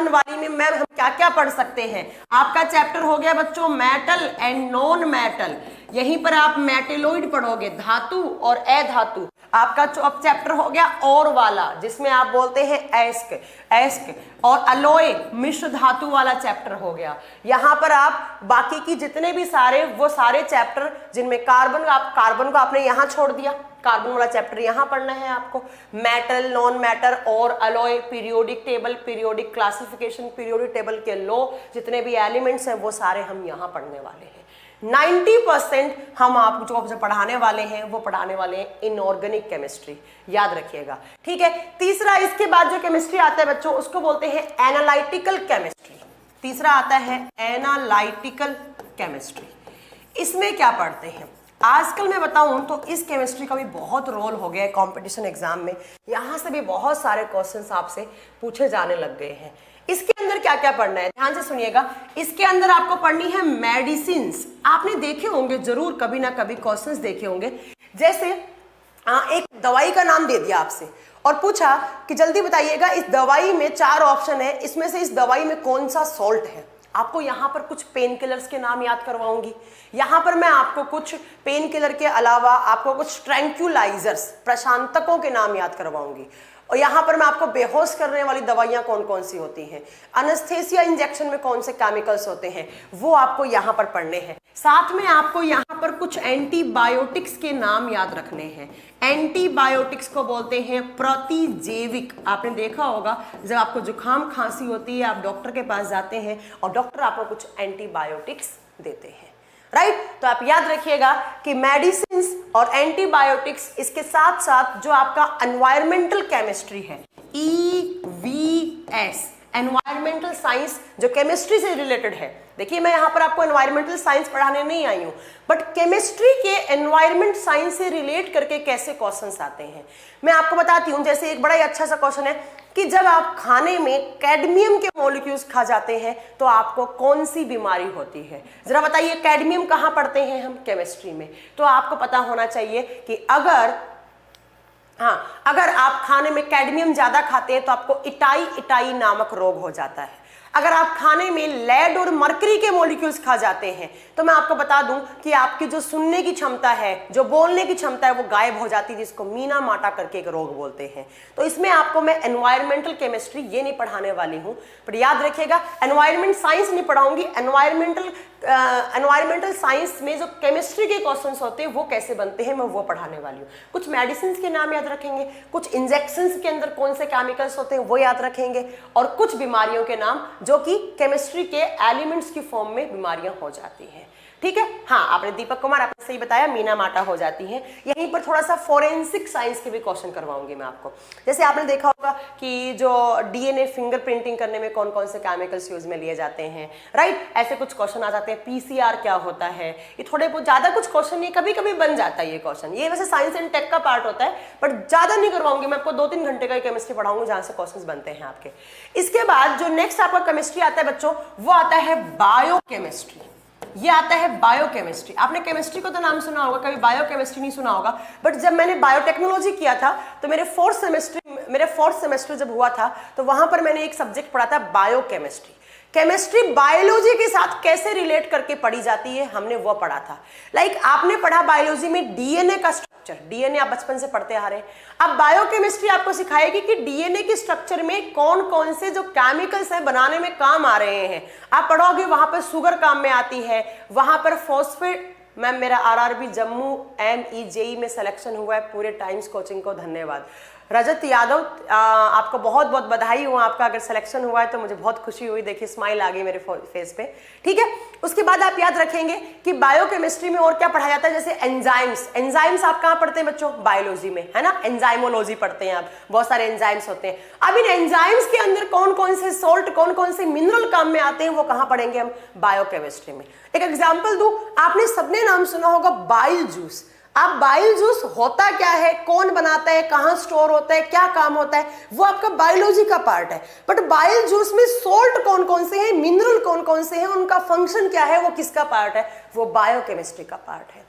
Speaker 1: वाली में मैम हम क्या क्या पढ़ सकते हैं? आपका चैप्टर हो गया बच्चों मेटल एंड नॉन मेटल। यहीं पर आप मेटेलोइड पढ़ोगे, धातु और अधातु। आपका चैप्टर हो गया और वाला, जिसमें आप बोलते हैं एस्क और अलोय, मिश्र धातु वाला चैप्टर हो गया। यहाँ पर आप बाकी की जितने भी वो सारे चैप्टर जिनमें कार्बन को आपने यहाँ छोड़ दिया, कार्बन वाला चैप्टर यहाँ पढ़ना है आपको। मेटल, नॉन मैटर और alloy, periodic table, periodic classification, periodic table के लॉ, जितने भी एलिमेंट्स हैं वो सारे हम यहाँ पढ़ने वाले हैं। 90% हम आपको जो पढ़ाने वाले हैं वो पढ़ाने वाले हैं इनऑर्गेनिक केमिस्ट्री, याद रखिएगा। ठीक है, तीसरा इसके बाद जो केमिस्ट्री आता है बच्चों उसको बोलते हैं एनालिटिकल केमिस्ट्री। तीसरा आता है एनालिटिकल केमिस्ट्री। इसमें क्या पढ़ते हैं? आजकल मैं बताऊं तो इस केमिस्ट्री का भी बहुत रोल हो गया है कॉम्पिटिशन एग्जाम में। यहां से भी बहुत सारे क्वेश्चंस आपसे पूछे जाने लग गए हैं। इसके अंदर क्या क्या पढ़ना है, ध्यान से सुनिएगा। इसके अंदर आपको पढ़नी है मेडिसिन्स। आपने देखे होंगे जरूर, कभी ना कभी क्वेश्चंस देखे होंगे। जैसे एक दवाई का नाम दे दिया आपसे और पूछा कि जल्दी बताइएगा इस दवाई में 4 ऑप्शन है, इसमें से इस दवाई में कौन सा सॉल्ट है। आपको यहाँ पर कुछ पेन किलर्स के नाम याद करवाऊंगी। यहाँ पर मैं आपको कुछ पेन किलर के अलावा आपको कुछ ट्रैंक्यूलाइजर्स, प्रशांतकों के नाम याद करवाऊंगी। और यहाँ पर मैं आपको बेहोश करने वाली दवाइयाँ कौन कौन सी होती हैं, अनेस्थेसिया इंजेक्शन में कौन से केमिकल्स होते हैं, वो आपको यहाँ पर पढ़ने हैं। साथ में आपको यहाँ पर कुछ एंटीबायोटिक्स के नाम याद रखने हैं। एंटीबायोटिक्स को बोलते हैं प्रतिजैविक। आपने देखा होगा जब आपको जुकाम खांसी होती है, आप डॉक्टर के पास जाते हैं और डॉक्टर आपको कुछ एंटीबायोटिक्स देते हैं, राइट। तो आप याद रखिएगा कि मेडिसिन्स और एंटीबायोटिक्स, इसके साथ साथ जो आपका एनवायरमेंटल केमिस्ट्री है EVS, एनवायरमेंटल साइंस जो केमिस्ट्री से रिलेटेड है। देखिए मैं यहाँ पर आपको एनवायरमेंटल साइंस पढ़ाने नहीं आई हूँ, बट केमिस्ट्री के एनवायरमेंट साइंस से रिलेट करके कैसे क्वेश्चंस आते हैं मैं आपको बताती हूँ। जैसे एक बड़ा ही अच्छा सा क्वेश्चन है कि जब आप खाने में कैडमियम के मॉलिक्यूल्स खा जाते हैं तो आपको कौन सी बीमारी होती है। जरा बताइए, कैडमियम कहाँ पढ़ते हैं हम? केमिस्ट्री में। तो आपको पता होना चाहिए कि अगर आप खाने में कैडमियम ज्यादा खाते हैं तो आपको इटाई नामक रोग हो जाता है। अगर आप खाने में लेड और मरकरी के मॉलिक्यूल्स खा जाते हैं तो मैं आपको बता दूं कि आपकी जो सुनने की क्षमता है, जो बोलने की क्षमता है, वो गायब हो जाती है, जिसको मीना माटा करके एक रोग बोलते हैं। तो इसमें आपको मैं एनवायरमेंटल केमिस्ट्री ये नहीं पढ़ाने वाली हूं, पर याद रखिएगा एनवायरमेंट साइंस नहीं पढ़ाऊंगी। एनवायरमेंटल साइंस में जो केमिस्ट्री के क्वेश्चंस होते हैं वो कैसे बनते हैं मैं वो पढ़ाने वाली हूँ। कुछ मेडिसिन के नाम याद रखेंगे, कुछ इंजेक्शंस के अंदर कौन से केमिकल्स होते हैं वो याद रखेंगे, और कुछ बीमारियों के नाम जो कि केमिस्ट्री के एलिमेंट्स की फॉर्म में बीमारियां हो जाती हैं। ठीक है, हाँ आपने दीपक कुमार आपने सही बताया, मीना माटा हो जाती हैं। यहीं पर थोड़ा सा फोरेंसिक साइंस के भी क्वेश्चन करवाऊंगी मैं आपको। जैसे आपने देखा होगा कि जो डीएनए फिंगरप्रिंटिंग करने में कौन कौन से केमिकल्स यूज में लिए जाते हैं, राइट। ऐसे कुछ क्वेश्चन आ जाते हैं। पीसीआर क्या होता है, ये थोड़े बहुत ज्यादा कुछ क्वेश्चन ये कभी कभी बन जाता है ये क्वेश्चन। ये वैसे साइंस एंड टेक का पार्ट होता है, बट ज्यादा नहीं करवाऊंगी मैं आपको। 2-3 घंटे का केमिस्ट्री पढ़ाऊंगी जहां से क्वेश्चन बनते हैं आपके। इसके बाद जो नेक्स्ट आपका केमिस्ट्री आता है बच्चों, वो आता है बायोकेमिस्ट्री। ये आता है बायोकेमिस्ट्री। आपने केमिस्ट्री को तो नाम सुना होगा, कभी बायोकेमिस्ट्री नहीं सुना होगा। बट जब मैंने बायोटेक्नोलॉजी किया था तो मेरे फोर्थ सेमेस्टर जब हुआ था तो वहां पर मैंने एक सब्जेक्ट पढ़ा था बायोकेमिस्ट्री। केमिस्ट्री बायोलॉजी के साथ कैसे रिलेट करके पढ़ी जाती है हमने वो पढ़ा था। लाइक आपने पढ़ा बायोलॉजी में डीएनए का स्ट्रक्चर, डीएनए आप बचपन से पढ़ते आ रहे हैं। अब बायोकेमिस्ट्री आपको सिखाएगी कि डीएनए के स्ट्रक्चर में कौन कौन से जो केमिकल्स हैं बनाने में काम आ रहे हैं। आप पढ़ोगे वहां पर शुगर काम में आती है, वहां पर फॉस्फेट। मैम मेरा आरआरबी जम्मू MEJE में सिलेक्शन हुआ है, पूरे टाइम्स कोचिंग को धन्यवाद। रजत यादव आपको बहुत बहुत बधाई हो, आपका अगर सिलेक्शन हुआ है तो मुझे बहुत खुशी हुई। देखिए स्माइल आ गई मेरे फेस पे। ठीक है, उसके बाद आप याद रखेंगे कि बायोकेमिस्ट्री में और क्या पढ़ा जाता है। जैसे एंजाइम्स आप कहाँ पढ़ते हैं बच्चों? बायोलॉजी में, है ना। एंजाइमोलॉजी पढ़ते हैं आप, बहुत सारे एंजाइम्स होते हैं। अब इन एंजाइम्स के अंदर कौन कौन से सॉल्ट, कौन कौन से मिनरल काम में आते हैं वो कहाँ पढ़ेंगे हम? बायोकेमिस्ट्री में। एक एग्जाम्पल दूं, आपने सबने नाम सुना होगा बाइल जूस। आप बाइल जूस होता क्या है, कौन बनाता है, कहां स्टोर होता है, क्या काम होता है, वो आपका बायोलॉजी का पार्ट है। बट बाइल जूस में सोल्ट कौन कौन से हैं, मिनरल कौन कौन से हैं, उनका फंक्शन क्या है, वो किसका पार्ट है? वो बायोकेमिस्ट्री का पार्ट है।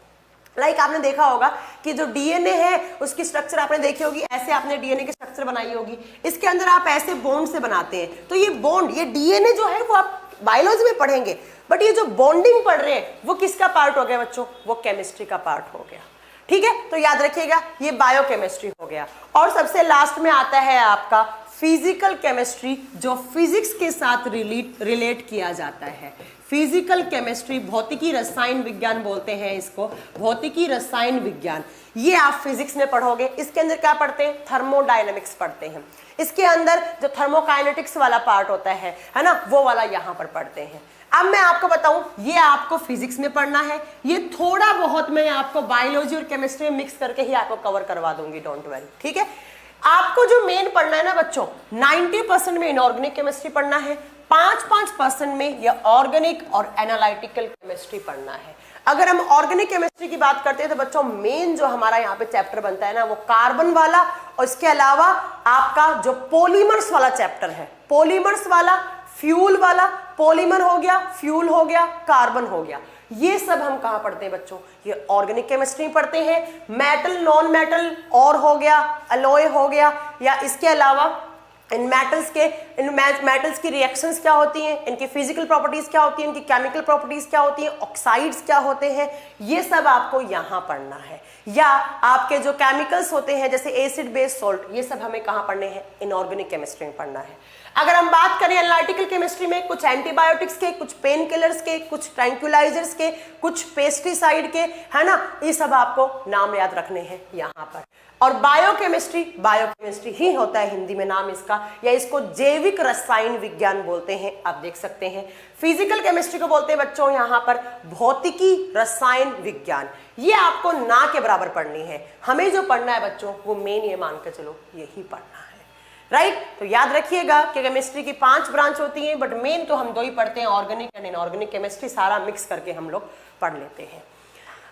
Speaker 1: लाइक आपने देखा होगा कि जो डीएनए है उसकी स्ट्रक्चर आपने देखी होगी, ऐसे आपने डीएनए की स्ट्रक्चर बनाई होगी। इसके अंदर आप ऐसे बॉन्ड से बनाते हैं। तो ये बॉन्ड, ये डीएनए जो है वो आप बायोलॉजी में पढ़ेंगे, बट ये जो बॉन्डिंग पढ़ रहे हैं वो किसका पार्ट हो गया बच्चों? वो केमिस्ट्री का पार्ट हो गया। ठीक है, तो याद रखिएगा ये बायोकेमिस्ट्री हो गया। और सबसे लास्ट में आता है आपका फिजिकल केमिस्ट्री, जो फिजिक्स के साथ रिलेट किया जाता है। फिजिकल केमिस्ट्री, भौतिकी रसायन विज्ञान बोलते हैं इसको, भौतिकी रसायन विज्ञान। ये आप फिजिक्स में पढ़ोगे। इसके अंदर क्या पढ़ते हैं? थर्मोडायनेमिक्स पढ़ते हैं। इसके अंदर जो थर्मोकाइनेटिक्स वाला पार्ट होता है ना, वो वाला यहाँ पर पढ़ते हैं। अब मैं आपको बताऊं, ये आपको फिजिक्स में पढ़ना है, ये थोड़ा बहुत मैं आपको बायोलॉजी और केमिस्ट्री में मिक्स करके ही आपको कवर करवा दूंगी, डोंट वरी। ठीक है, आपको जो मेन पढ़ना है ना बच्चों, 90% में इनऑर्गेनिक केमिस्ट्री पढ़ना है, 5% में ये ऑर्गेनिक और एनालिटिकल केमिस्ट्री पढ़ना है। अगर हम ऑर्गेनिक केमिस्ट्री की बात करते हैं तो बच्चों मेन जो हमारा यहाँ पे चैप्टर बनता है ना, वो कार्बन वाला, और इसके अलावा आपका जो पॉलीमर्स वाला चैप्टर है, पॉलीमर्स वाला, फ्यूल वाला, पॉलीमर हो गया, फ्यूल हो गया, कार्बन हो गया, ये सब हम कहाँ पढ़ते हैं बच्चों? ये ऑर्गेनिक केमिस्ट्री पढ़ते हैं। मेटल, नॉन मेटल, और हो गया, अलॉय हो गया, या इसके अलावा इन मेटल्स की रिएक्शंस क्या होती हैं, इनकी फिजिकल प्रॉपर्टीज क्या होती हैं, इनकी केमिकल प्रॉपर्टीज क्या होती हैं, ऑक्साइड्स क्या होते हैं, ये सब आपको यहाँ पढ़ना है। या आपके जो केमिकल्स होते हैं जैसे एसिड बेस सॉल्ट, ये सब हमें कहाँ पढ़ने हैं? इनऑर्गेनिक केमिस्ट्री में पढ़ना है। अगर हम बात करें एनालिटिकल केमिस्ट्री में, कुछ एंटीबायोटिक्स के, कुछ पेन किलर्स के, कुछ ट्रैंक्विलाइजर्स के, कुछ पेस्टिसाइड के, है ना, ये सब आपको नाम याद रखने हैं यहाँ पर। और बायोकेमिस्ट्री ही होता है हिंदी में नाम इसका, या इसको जैविक रसायन विज्ञान बोलते हैं, आप देख सकते हैं। फिजिकल केमिस्ट्री को बोलते हैं बच्चों यहाँ पर भौतिकी रसायन विज्ञान। ये आपको ना के बराबर पढ़नी है। हमें जो पढ़ना है बच्चों वो मेन ये मान के चलो यही पढ़ना है। राइट। तो याद रखिएगा कि केमिस्ट्री की 5 ब्रांच होती हैं, बट मेन तो हम 2 ही पढ़ते हैं, ऑर्गेनिक एंड इनऑर्गेनिक केमिस्ट्री, सारा मिक्स करके हम लोग पढ़ लेते हैं।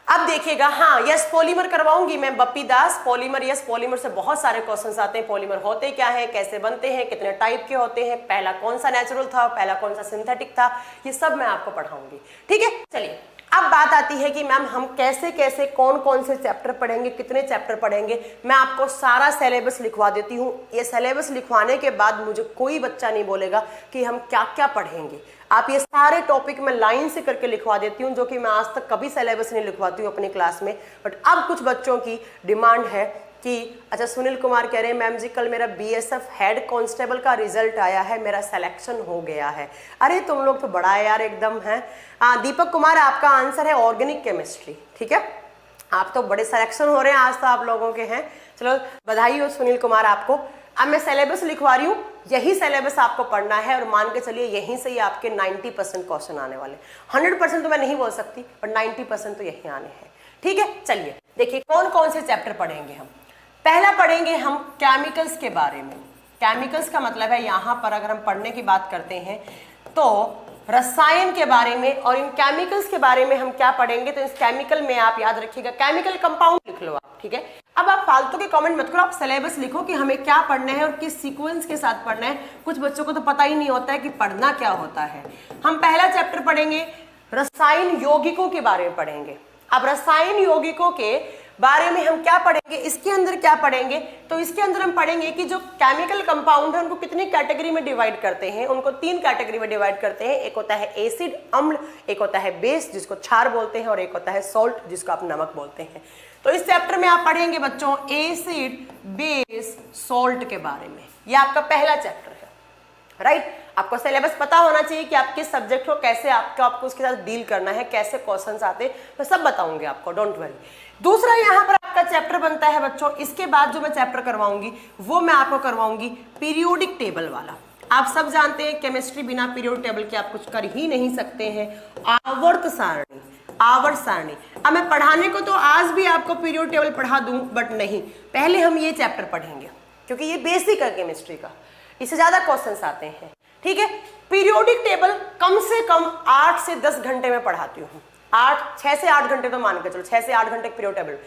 Speaker 1: अब देखिएगा, हाँ यस पॉलीमर करवाऊंगी मैं बप्पी दास, पॉलीमर यस, पॉलीमर से बहुत सारे क्वेश्चंस आते हैं। पॉलीमर होते क्या है, कैसे बनते हैं, कितने टाइप के होते हैं, पहला कौन सा नेचुरल था, पहला कौन सा सिंथेटिक था, ये सब मैं आपको पढ़ाऊंगी। ठीक है, चलिए अब बात आती है कि मैम हम कैसे कैसे कौन कौन से चैप्टर पढ़ेंगे, कितने चैप्टर पढ़ेंगे। मैं आपको सारा सिलेबस लिखवा देती हूँ। ये सिलेबस लिखवाने के बाद मुझे कोई बच्चा नहीं बोलेगा कि हम क्या क्या पढ़ेंगे। आप ये सारे टॉपिक मैं लाइन से करके लिखवा देती हूँ, जो कि मैं आज तक कभी सिलेबस नहीं लिखवाती हूँ अपनी क्लास में। बट अब कुछ बच्चों की डिमांड है कि अच्छा सुनील कुमार कह रहे हैं मैम जी कल मेरा बीएसएफ हेड कांस्टेबल का रिजल्ट आया है, मेरा सिलेक्शन हो गया है। अरे तुम लोग तो बड़ा है यार एकदम है। दीपक कुमार आपका आंसर है ऑर्गेनिक केमिस्ट्री। ठीक है, आप तो बड़े सिलेक्शन हो रहे हैं आज तो आप लोगों के हैं। चलो बधाई हो सुनील कुमार आपको। अब मैं सिलेबस लिखवा रही हूँ, यही सिलेबस आपको पढ़ना है और मान के चलिए यहीं से ही आपके 90% क्वेश्चन आने वाले। 100% तो मैं नहीं बोल सकती, पर 90% तो यही आने हैं। ठीक है, चलिए देखिए कौन कौन से चैप्टर पढ़ेंगे हम। पहला पढ़ेंगे हम केमिकल्स के बारे में। केमिकल्स का मतलब है यहाँ पर अगर हम पढ़ने की बात करते हैं तो रसायन के बारे में, और इन केमिकल्स के बारे में हम क्या पढ़ेंगे। तो इस केमिकल में आप याद रखिएगा केमिकल कंपाउंड लिख लो आप। ठीक है, अब आप फालतू के कमेंट मत करो, आप सिलेबस लिखो कि हमें क्या पढ़ना है और किस सीक्वेंस के साथ पढ़ना है। कुछ बच्चों को तो पता ही नहीं होता है कि पढ़ना क्या होता है। हम पहला चैप्टर पढ़ेंगे रसायन यौगिकों के बारे में पढ़ेंगे। अब रसायन यौगिकों के बारे में हम क्या पढ़ेंगे, इसके अंदर क्या पढ़ेंगे, तो इसके अंदर हम पढ़ेंगे कि जो केमिकल कंपाउंड है उनको कितनी कैटेगरी में डिवाइड करते हैं। उनको 3 कैटेगरी में डिवाइड करते हैं। एक होता है एसिड अम्ल, एक होता है बेस जिसको क्षार बोलते हैं, और एक होता है सॉल्ट जिसको आप नमक बोलते हैं। तो इस चैप्टर में आप पढ़ेंगे बच्चों एसिड बेस सॉल्ट के बारे में। यह आपका पहला चैप्टर है। राइट, आपको सिलेबस पता होना चाहिए कि आप किस सब्जेक्ट को कैसे आपको उसके साथ डील करना है, कैसे क्वेश्चंस आते हैं, मैं सब बताऊंगी आपको, डोंट वरी। दूसरा यहाँ पर आपका चैप्टर बनता है बच्चों, इसके बाद जो मैं चैप्टर करवाऊंगी वो मैं आपको करवाऊंगी पीरियोडिक टेबल वाला। आप सब जानते हैं केमिस्ट्री बिना पीरियोडिक टेबल के आप कुछ कर ही नहीं सकते हैं। आवर्त सारणी, आवर्त सारणी। अब मैं पढ़ाने को तो आज भी आपको पीरियोडिक टेबल पढ़ा दूं, बट नहीं, पहले हम ये चैप्टर पढ़ेंगे क्योंकि ये बेसिक है केमिस्ट्री का, इससे ज्यादा क्वेश्चंस आते हैं। ठीक है, पीरियोडिक टेबल कम से कम 8 से 10 घंटे में पढ़ाती हूँ। 6 से 8 घंटे तो मान के चलो, 6 से 8 घंटे पीरियोडिक टेबल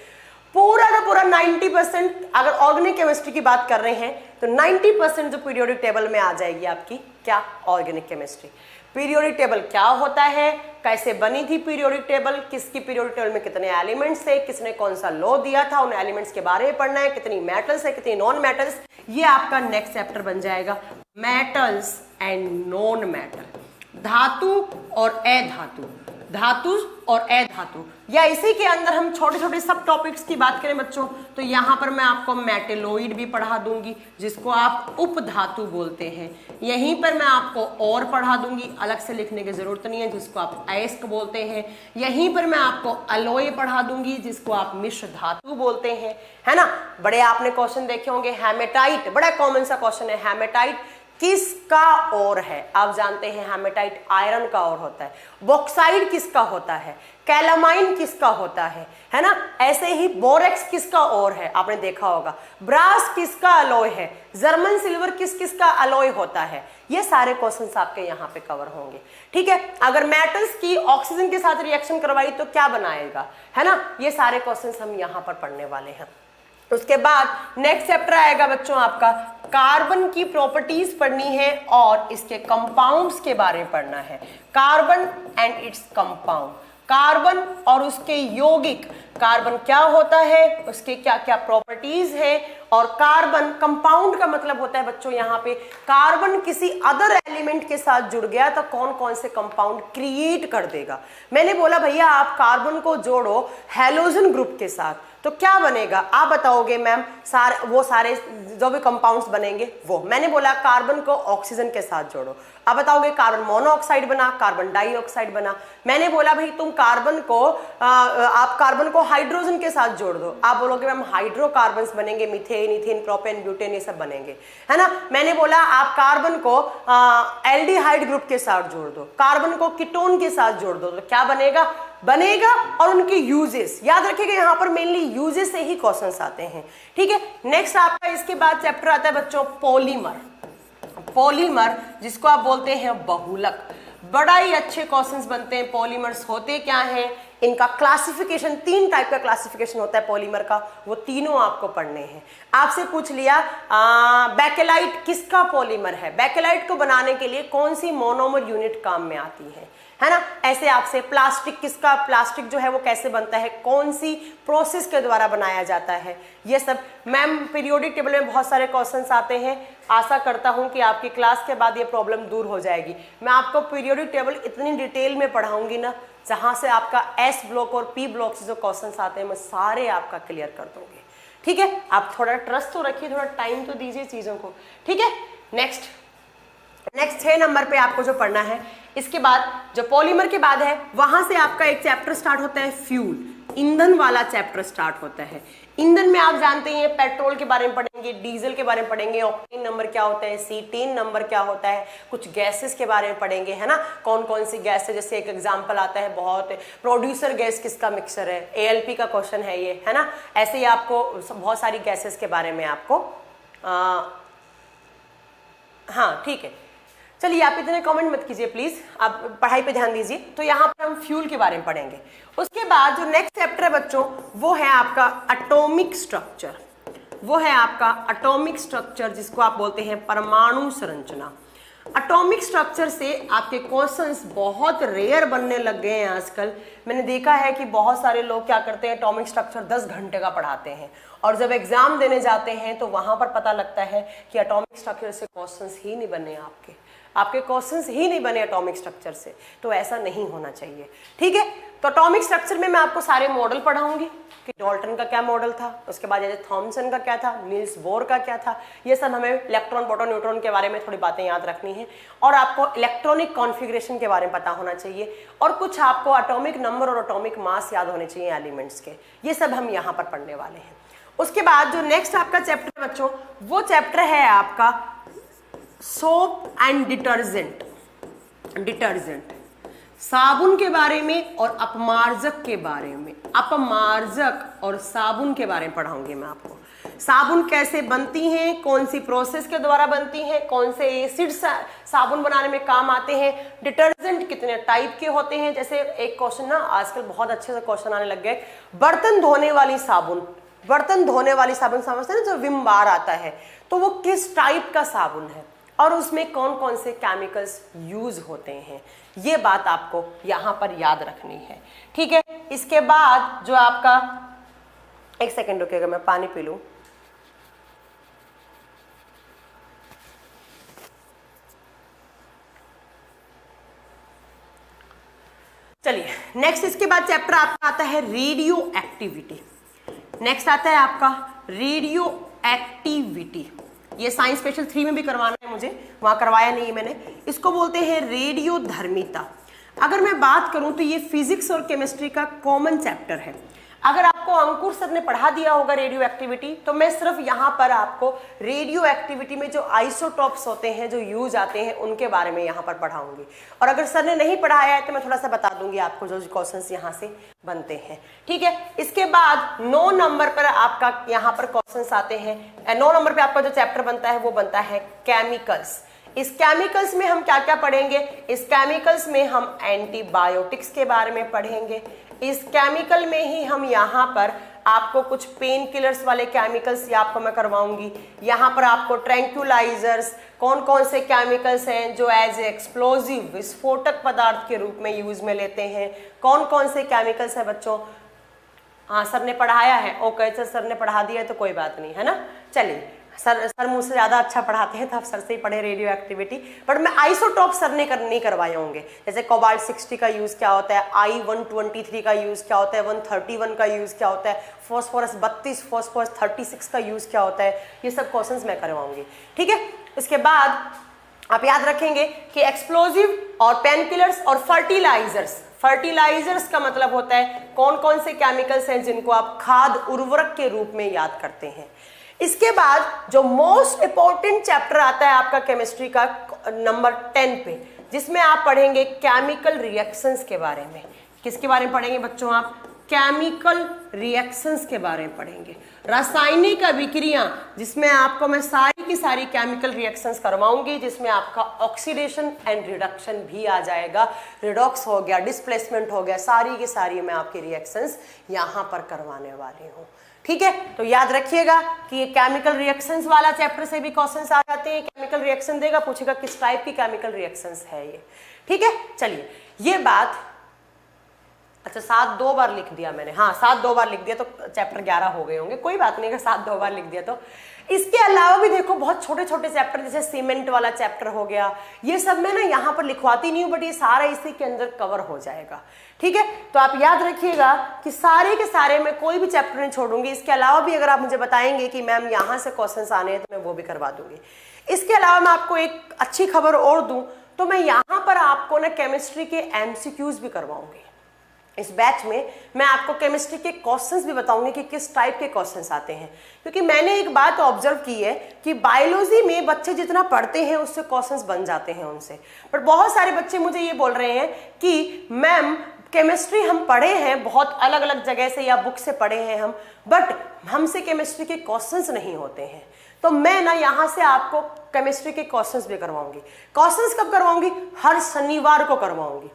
Speaker 1: पूरा का पूरा 90%। अगर ऑर्गेनिक केमिस्ट्री की बात कर रहे हैं तो 90% जो पीरियोडिक टेबल में आ जाएगी आपकी क्या, ऑर्गेनिक केमिस्ट्री। पीरियोडिक टेबल क्या होता है, कैसे बनी थी पीरियोडिक टेबल, किसकी पीरियोडिक टेबल में कितने एलिमेंट्स थे, किसने कौन सा लॉ दिया था, उन एलिमेंट्स के बारे में पढ़ना है, कितनी मेटल्स है कितनी नॉन मेटल्स। ये आपका नेक्स्ट चैप्टर बन जाएगा मेटल्स एंड नॉन मेटल, धातु और अधातु, धातु और अधातु। या इसी के अंदर हम छोटे छोटे सब टॉपिक्स की बात करें बच्चों तो यहाँ पर मैं आपको मेटेलोइड भी पढ़ा दूंगी जिसको आप उपधातु बोलते हैं। यहीं पर मैं आपको और पढ़ा दूंगी, अलग से लिखने की जरूरत नहीं है, जिसको आप अयस्क बोलते हैं। यहीं पर मैं आपको अलोय पढ़ा दूंगी जिसको आप मिश्र धातु बोलते हैं, है ना। बड़े आपने क्वेश्चन देखे होंगे, हेमेटाइट बड़ा कॉमन सा क्वेश्चन है, हेमेटाइट किसका और है। आप जानते हैं हेमेटाइट आयरन का और होता है। बॉक्साइड किसका होता है, कैलामाइन किसका होता है ना। ऐसे ही बोरेक्स किसका और है, आपने देखा होगा। ब्रास किसका अलॉय है, जर्मन सिल्वर किसका अलॉय होता है। ये सारे क्वेश्चंस आपके यहाँ पे कवर होंगे। ठीक है, अगर मेटल्स की ऑक्सीजन के साथ रिएक्शन करवाई तो क्या बनाएगा, है ना। ये सारे क्वेश्चंस हम यहाँ पर पढ़ने वाले हैं। उसके बाद नेक्स्ट चैप्टर आएगा बच्चों आपका कार्बन की प्रॉपर्टीज पढ़नी है और इसके कंपाउंड्स के बारे में पढ़ना है। Carbon and its compound, carbon और उसके यौगिक, कार्बन क्या होता है, उसके क्या क्या प्रॉपर्टीज है। और कार्बन कंपाउंड का मतलब होता है बच्चों यहाँ पे कार्बन किसी अदर एलिमेंट के साथ जुड़ गया तो कौन कौन से कंपाउंड क्रिएट कर देगा। मैंने बोला भैया आप कार्बन को जोड़ो हैलोजन ग्रुप के साथ तो क्या बनेगा, आप बताओगे मैम वो सारे जो भी कंपाउंड्स बनेंगे वो। मैंने बोला कार्बन को ऑक्सीजन के साथ जोड़ो, आप बताओगे कार्बन मोनोऑक्साइड बना, कार्बन डाइऑक्साइड बना। मैंने बोला भाई तुम कार्बन को आप कार्बन को हाइड्रोजन के साथ जोड़ दो, आप बोलोगे मैम हाइड्रोकार्बन्स बनेंगे, methane methane, ethane, propane, butane, ये सब बनेंगे, है ना। मैंने बोला आप कार्बन को एल्डिहाइड ग्रुप के साथ जोड़ दो, कार्बन को कीटोन के साथ जोड़ दो, तो क्या बनेगा, बनेगा। और उनके यूजेस याद रखिएगा, यहाँ पर मेनली यूजेस से ही क्वेश्चंस आते हैं, ठीक है। नेक्स्ट आपका इसके बाद चैप्टर आता है बच्चों पॉलीमर। पॉलीमर जिसको आप बोलते हैं बहुलक, बड़ा ही अच्छे क्वेश्चंस बनते हैं। पॉलीमर्स होते क्या हैं, इनका क्लासिफिकेशन, 3 टाइप का क्लासिफिकेशन होता है पॉलीमर का, वो तीनों आपको पढ़ने हैं। आपसे पूछ लिया बेकेलाइट किसका पॉलीमर है, बेकेलाइट को बनाने के लिए कौन सी मोनोमर यूनिट काम में आती है ना। ऐसे आपसे प्लास्टिक किसका, प्लास्टिक जो है वो कैसे बनता है, कौन सी प्रोसेस के द्वारा बनाया जाता है, ये सब। मैम पीरियोडिक टेबल में बहुत सारे क्वेश्चंस आते हैं, आशा करता हूं कि आपकी क्लास के बाद ये प्रॉब्लम दूर हो जाएगी। मैं आपको पीरियोडिक टेबल इतनी डिटेल में पढ़ाऊंगी ना, जहां से आपका एस ब्लॉक और पी ब्लॉक से जो क्वेश्चंस आते हैं मैं सारे आपका क्लियर कर दूंगी, ठीक है। आप थोड़ा ट्रस्ट तो रखिए, थोड़ा टाइम तो दीजिए चीजों को, ठीक है। नेक्स्ट 6 नंबर पे आपको जो पढ़ना है, इसके बाद जो पॉलीमर के बाद है वहां से आपका एक चैप्टर स्टार्ट होता है फ्यूल, ईंधन वाला चैप्टर स्टार्ट होता है। ईंधन में आप जानते हैं पेट्रोल के बारे में पढ़ेंगे, डीजल के बारे में पढ़ेंगे, ऑक्टेन नंबर क्या होता है, सीटेन नंबर क्या होता है, कुछ गैसेस के बारे में पढ़ेंगे, है ना। कौन कौन सी गैस है, जैसे एक एग्जांपल आता है बहुत, प्रोड्यूसर गैस किसका मिक्सचर है, ALP का क्वेश्चन है ये, है ना। ऐसे ही आपको बहुत सारी गैसेस के बारे में आपको हाँ ठीक है। चलिए आप इतने कमेंट मत कीजिए प्लीज, आप पढ़ाई पे ध्यान दीजिए। तो यहाँ पर हम फ्यूल के बारे में पढ़ेंगे। उसके बाद जो नेक्स्ट चैप्टर है बच्चों, वो है आपका एटॉमिक स्ट्रक्चर। वो है आपका एटॉमिक स्ट्रक्चर, जिसको आप बोलते हैं परमाणु संरचना। एटॉमिक स्ट्रक्चर से आपके क्वेश्चंस बहुत रेयर बनने लग गए हैं आजकल। मैंने देखा है कि बहुत सारे लोग क्या करते हैं, एटॉमिक स्ट्रक्चर 10 घंटे का पढ़ाते हैं, और जब एग्जाम देने जाते हैं तो वहां पर पता लगता है कि एटॉमिक स्ट्रक्चर से क्वेश्चंस ही नहीं बने, आपके क्वेश्चंस ही नहीं बने एटॉमिक स्ट्रक्चर से। तो ऐसा नहीं होना चाहिए, ठीक है। तो एटॉमिक स्ट्रक्चर में मैं आपको सारे मॉडल पढ़ाऊंगी कि डाल्टन का क्या मॉडल था, उसके बाद जैसे थॉमसन का क्या था, नील्स बोर का क्या था, ये सब हमें इलेक्ट्रॉन, प्रोटॉन, न्यूट्रॉन के बारे में थोड़ी बातें याद रखनी है, और आपको इलेक्ट्रॉनिक कॉन्फ़िगरेशन के बारे में पता होना चाहिए, और कुछ आपको एटॉमिक नंबर और एटॉमिक मास याद होने चाहिए एलिमेंट्स के। ये सब हम यहाँ पर पढ़ने वाले हैं। उसके बाद जो नेक्स्ट आपका चैप्टर है बच्चों, वो चैप्टर है आपका सोप एंड डिटर्जेंट। साबुन के बारे में और अपमार्जक के बारे में, अपमार्जक और साबुन के बारे में पढ़ाऊंगी मैं आपको। साबुन कैसे बनती हैं, कौन सी प्रोसेस के द्वारा बनती हैं, कौन से एसिड साबुन बनाने में काम आते हैं, डिटर्जेंट कितने टाइप के होते हैं। जैसे एक क्वेश्चन ना आजकल बहुत अच्छे से क्वेश्चन आने लग गए, बर्तन धोने वाली साबुन, बर्तन धोने वाली साबुन समझते हैं ना, जो विम बार आता है, तो वो किस टाइप का साबुन है और उसमें कौन कौन से केमिकल्स यूज होते हैं, ये बात आपको यहां पर याद रखनी है, ठीक है। इसके बाद जो आपका, एक सेकंड रुकिएगा मैं पानी पी लूं। चलिए नेक्स्ट इसके बाद चैप्टर आपका आता है रेडियो एक्टिविटी। नेक्स्ट आता है आपका रेडियो एक्टिविटी। ये साइंस स्पेशल 3 में भी करवाना है मुझे, वहां करवाया नहीं है मैंने। इसको बोलते हैं रेडियो धर्मिता। अगर मैं बात करूं तो ये फिजिक्स और केमिस्ट्री का कॉमन चैप्टर है। अगर आपको अंकुर सर ने पढ़ा दिया होगा रेडियो एक्टिविटी, तो मैं सिर्फ यहाँ पर आपको रेडियो एक्टिविटी में जो आइसोटॉप्स होते हैं, जो यूज आते हैं, उनके बारे में यहाँ पर पढ़ाऊंगी। और अगर सर ने नहीं पढ़ाया है तो मैं थोड़ा सा बता दूंगी आपको जो क्वेश्चंस यहाँ से बनते हैं, ठीक है। इसके बाद 9 नंबर पर आपका यहाँ पर क्वेश्चंस आते हैं। 9 नंबर पर आपका जो चैप्टर बनता है वो बनता है केमिकल्स। इस केमिकल्स में हम क्या क्या पढ़ेंगे, इस केमिकल्स में हम एंटीबायोटिक्स के बारे में पढ़ेंगे। इस केमिकल में ही हम यहाँ पर आपको कुछ पेन किलर्स वाले केमिकल्स आपको मैं करवाऊंगी। यहाँ पर आपको ट्रैंक्विलाइजर्स, कौन कौन से केमिकल्स हैं जो एज एक्सप्लोजिव, विस्फोटक पदार्थ के रूप में यूज में लेते हैं, कौन कौन से केमिकल्स हैं बच्चों। हाँ सर ने पढ़ाया है, ओके सर ने पढ़ा दिया है तो कोई बात नहीं, है ना। चलिए सर मुझसे ज़्यादा अच्छा पढ़ाते हैं तो आप सर से ही पढ़े रेडियो एक्टिविटी, बट मैं आइसोटॉप सर ने नहीं करवाए होंगे। जैसे कोबाल्ट 60 का यूज़ क्या होता है, I-123 का यूज़ क्या होता है, 131 का यूज़ क्या होता है, फॉस्फोरस 32, फॉस्फोरस 36 का यूज़ क्या होता है, ये सब क्वेश्चंस मैं करवाऊंगी, ठीक है। इसके बाद आप याद रखेंगे कि एक्सप्लोजिव और पेनकिलर्स और फर्टिलाइजर्स का मतलब होता है कौन कौन से केमिकल्स हैं जिनको आप खाद उर्वरक के रूप में याद करते हैं। इसके बाद जो मोस्ट इंपॉर्टेंट चैप्टर आता है आपका केमिस्ट्री का नंबर 10 पे, जिसमें आप पढ़ेंगे केमिकल रिएक्शंस के बारे में। किसके बारे में पढ़ेंगे बच्चों आप? केमिकल रिएक्शंस के बारे में पढ़ेंगे, रासायनिक अभिक्रियां, जिसमें आपको मैं सारी की सारी केमिकल रिएक्शंस करवाऊंगी, जिसमें आपका ऑक्सीडेशन एंड रिडक्शन भी आ जाएगा, रिडॉक्स हो गया, डिस्प्लेसमेंट हो गया, सारी की सारी मैं आपकी रिएक्शंस यहां पर करवाने वाली हूं। ठीक है, तो याद रखिएगा कि ये केमिकल रिएक्शंस वाला चैप्टर से भी क्वेश्चंस आ जाते हैं। केमिकल रिएक्शन देगा, पूछेगा किस टाइप की केमिकल रिएक्शंस है ये। ठीक है, चलिए ये बात, अच्छा 7 2 बार लिख दिया मैंने, हाँ 7 2 बार लिख दिया तो चैप्टर 11 हो गए होंगे, कोई बात नहीं, अगर 7 2 बार लिख दिया तो। इसके अलावा भी देखो बहुत छोटे छोटे चैप्टर, जैसे सीमेंट वाला चैप्टर हो गया, ये सब मैं ना यहाँ पर लिखवाती नहीं हूँ, बट ये सारा इसी के अंदर कवर हो जाएगा। ठीक है, तो आप याद रखिएगा कि सारे के सारे मैं कोई भी चैप्टर नहीं छोड़ूंगी। इसके अलावा भी अगर आप मुझे बताएंगे कि मैम यहाँ से क्वेश्चन आने हैं, तो मैं वो भी करवा दूंगी। इसके अलावा मैं आपको एक अच्छी खबर और दूं, तो मैं यहाँ पर आपको ना केमिस्ट्री के MCQs भी करवाऊंगी। इस बैच में मैं आपको केमिस्ट्री के क्वेश्चंस भी बताऊंगी कि किस टाइप के क्वेश्चंस आते हैं, क्योंकि मैंने एक बात ऑब्जर्व की है कि बायोलॉजी में बच्चे जितना पढ़ते हैं उससे क्वेश्चंस बन जाते हैं उनसे, पर बहुत सारे बच्चे मुझे ये बोल रहे हैं कि मैम केमिस्ट्री हम पढ़े हैं बहुत अलग अलग जगह से या बुक से पढ़े हैं हम, बट हमसे केमिस्ट्री के क्वेश्चंस नहीं होते हैं। तो मैं ना यहाँ से आपको केमिस्ट्री के क्वेश्चंस भी करवाऊंगी। क्वेश्चंस कब करवाऊंगी? हर शनिवार को करवाऊंगी।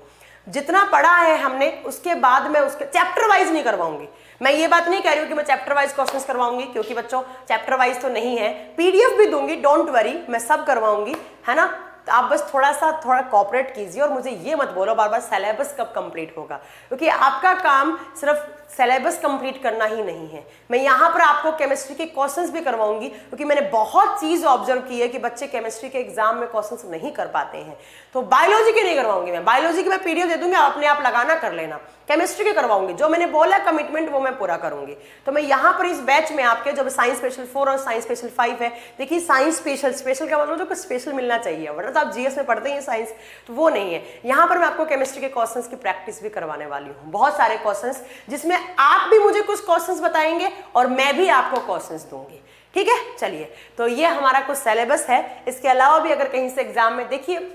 Speaker 1: जितना पढ़ा है हमने उसके बाद मैं उसके चैप्टर वाइज नहीं करवाऊंगी। मैं ये बात नहीं कह रही हूँ कि मैं चैप्टर वाइज क्वेश्चंस करवाऊंगी, क्योंकि बच्चों चैप्टर वाइज तो नहीं है, PDF भी दूंगी, डोंट वरी, मैं सब करवाऊंगी, है ना। तो आप बस थोड़ा कोऑपरेट कीजिए और मुझे ये मत बोलो बार बार सिलेबस कब कंप्लीट होगा, क्योंकि आपका काम सिर्फ सिलेबस कंप्लीट करना ही नहीं है। मैं यहाँ पर आपको केमिस्ट्री के क्वेश्चंस भी करवाऊंगी, क्योंकि मैंने बहुत चीज ऑब्जर्व की है कि बच्चे केमिस्ट्री के एग्जाम में क्वेश्चंस नहीं कर पाते हैं। तो बायोलॉजी के नहीं करवाऊंगी मैं, बायोलॉजी की मैं PDF दे दूंगी, आप अपने आप लगाना कर लेना। केमिस्ट्री के करवाऊंगी, जो मैंने बोला कमिटमेंट वो मैं पूरा करूंगी। तो मैं यहाँ पर इस बैच में आपके जब साइंस स्पेशल 4 और साइंस स्पेशल 5 है, देखिए साइंस स्पेशल का मतलब कुछ स्पेशल मिलना चाहिए, वरना तो आप GS में पढ़ते हैं साइंस, तो वो नहीं है। यहाँ पर मैं आपको केमिस्ट्री के क्वेश्चंस की प्रैक्टिस भी करवाने वाली हूँ, बहुत सारे क्वेश्चंस, जिसमें आप भी मुझे कुछ क्वेश्चंस बताएंगे और मैं भी आपको क्वेश्चंस दूंगी। ठीक है, चलिए, तो ये हमारा कुछ सिलेबस है। इसके अलावा भी अगर कहीं से एग्जाम में, देखिए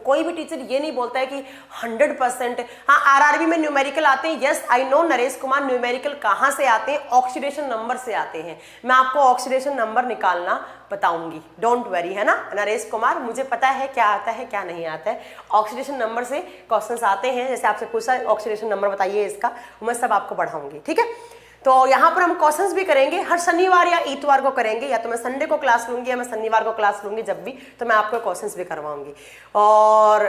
Speaker 1: कोई भी टीचर ये नहीं बोलता है कि 100%, हाँ RRB में न्यूमेरिकल आते हैं, yes I know Naresh Kumar, numerical कहाँ से आते हैं? ऑक्सीडेशन नंबर से आते हैं। मैं आपको ऑक्सीडेशन नंबर निकालना बताऊंगी, डोंट वरी, है ना नरेश कुमार, मुझे पता है क्या आता है क्या नहीं आता है। ऑक्सीडेशन नंबर से क्वेश्चंस आते हैं, जैसे आपसे पूछा ऑक्सीडेशन नंबर बताइए इसका, मैं सब आपको पढ़ाऊंगी। ठीक है, तो यहाँ पर हम क्वेश्चंस भी करेंगे, हर शनिवार या इतवार को करेंगे, या तो मैं संडे को क्लास लूंगी या मैं शनिवार को क्लास लूंगी, जब भी तो मैं आपको क्वेश्चंस भी करवाऊंगी। और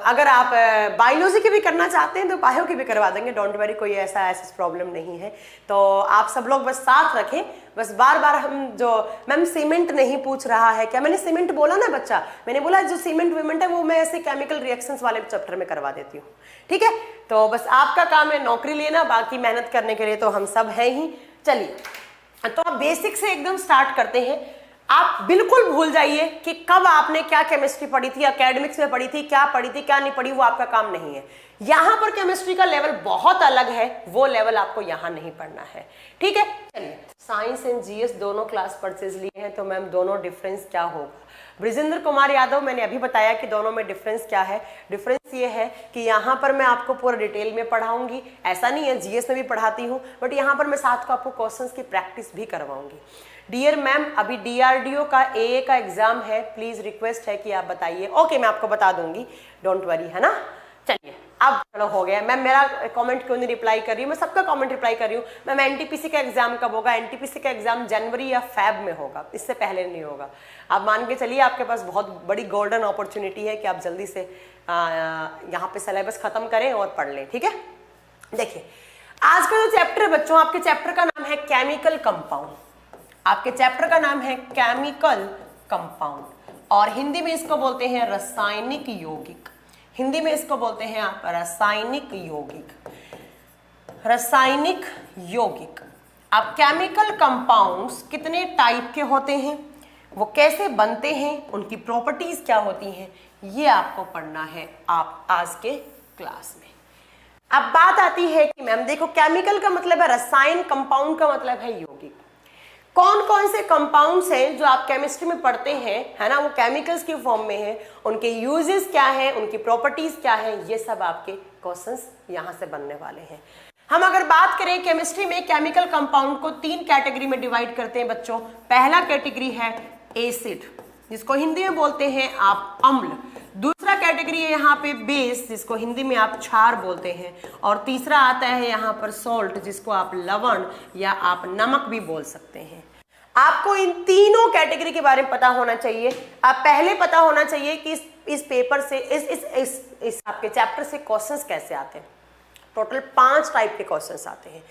Speaker 1: अगर आप बायोलॉजी की भी करना चाहते हैं तो बायो की भी करवा देंगे, डोंट वरी, कोई ऐसा प्रॉब्लम नहीं है। तो आप सब लोग बस साथ रखें, बस बार बार हम जो मैम सीमेंट नहीं पूछ रहा है क्या, मैंने सीमेंट बोला ना बच्चा, मैंने बोला जो सीमेंट वीमेंट है वो मैं ऐसे केमिकल रिएक्शंस वाले चैप्टर में करवा देती हूँ। ठीक है, तो बस आपका काम है नौकरी लेना, बाकी मेहनत करने के लिए तो हम सब हैं ही। चलिए, तो आप बेसिक से एकदम स्टार्ट करते हैं। आप बिल्कुल भूल जाइए कि कब आपने क्या केमिस्ट्री पढ़ी थी, एकेडमिक्स में पढ़ी थी, क्या पढ़ी थी क्या नहीं पढ़ी, वो आपका काम नहीं है। यहां पर केमिस्ट्री का लेवल बहुत अलग है, वो लेवल आपको यहां नहीं पढ़ना है। ठीक है, चलिए, साइंस एंड GS दोनों क्लास परचेज लिए हैं, तो मैम दोनों डिफरेंस क्या होगा? ब्रिजेंद्र कुमार यादव, मैंने अभी बताया कि दोनों में डिफरेंस क्या है। डिफरेंस ये है कि यहाँ पर मैं आपको पूरा डिटेल में पढ़ाऊंगी, ऐसा नहीं है GS में भी पढ़ाती हूँ, बट यहाँ पर मैं साथ को आपको क्वेश्चंस की प्रैक्टिस भी करवाऊंगी। डियर मैम, अभी DRDO का AA का एग्जाम है, प्लीज रिक्वेस्ट है कि आप बताइए। ओके, मैं आपको बता दूंगी, डोंट वरी, है ना। चलिए, अब चलो हो गया। मैम मेरा कमेंट क्यों नहीं रिप्लाई कर रही हूँ? मैं सबका कमेंट रिप्लाई कर रही हूँ। मैम NTPC का एग्जाम कब होगा? NTPC का एग्जाम जनवरी या फेब में होगा, इससे पहले नहीं होगा। आप मान के चलिए, आपके पास बहुत बड़ी गोल्डन अपॉर्चुनिटी है कि आप जल्दी से यहाँ पे सिलेबस खत्म करें और पढ़ लें। ठीक है, देखिए आज का जो चैप्टर है बच्चों, आपके चैप्टर का नाम है केमिकल कंपाउंड। आपके चैप्टर का नाम है केमिकल कंपाउंड, और हिंदी में इसको बोलते हैं रासायनिक यौगिक। हिंदी में इसको बोलते हैं आप रासायनिक यौगिक। रासायनिक यौगिक। अब केमिकल कंपाउंड्स कितने टाइप के होते हैं, वो कैसे बनते हैं, उनकी प्रॉपर्टीज क्या होती हैं, ये आपको पढ़ना है आप आज के क्लास में। अब बात आती है कि मैम देखो, केमिकल का मतलब है रसायन, कंपाउंड का मतलब है यौगिक। कौन कौन से कंपाउंड्स हैं जो आप केमिस्ट्री में पढ़ते हैं, है ना, वो केमिकल्स की फॉर्म में है, उनके यूजेस क्या है, उनकी प्रॉपर्टीज क्या है, ये सब आपके क्वेश्चंस यहां से बनने वाले हैं। हम अगर बात करें केमिस्ट्री में केमिकल कंपाउंड को 3 कैटेगरी में डिवाइड करते हैं बच्चों। पहला कैटेगरी है एसिड, जिसको हिंदी में बोलते हैं आप अम्ल। दूसरा कैटेगरी है यहाँ पे बेस, जिसको हिंदी में आप क्षार बोलते हैं। और तीसरा आता है यहाँ पर सॉल्ट, जिसको आप लवण या आप नमक भी बोल सकते हैं। आपको इन तीनों कैटेगरी के बारे में पता होना चाहिए। आप पहले पता होना चाहिए कि इस पेपर से इस आपके चैप्टर से क्वेश्चंस कैसे आते हैं। टोटल 5 टाइप के क्वेश्चंस आते हैं।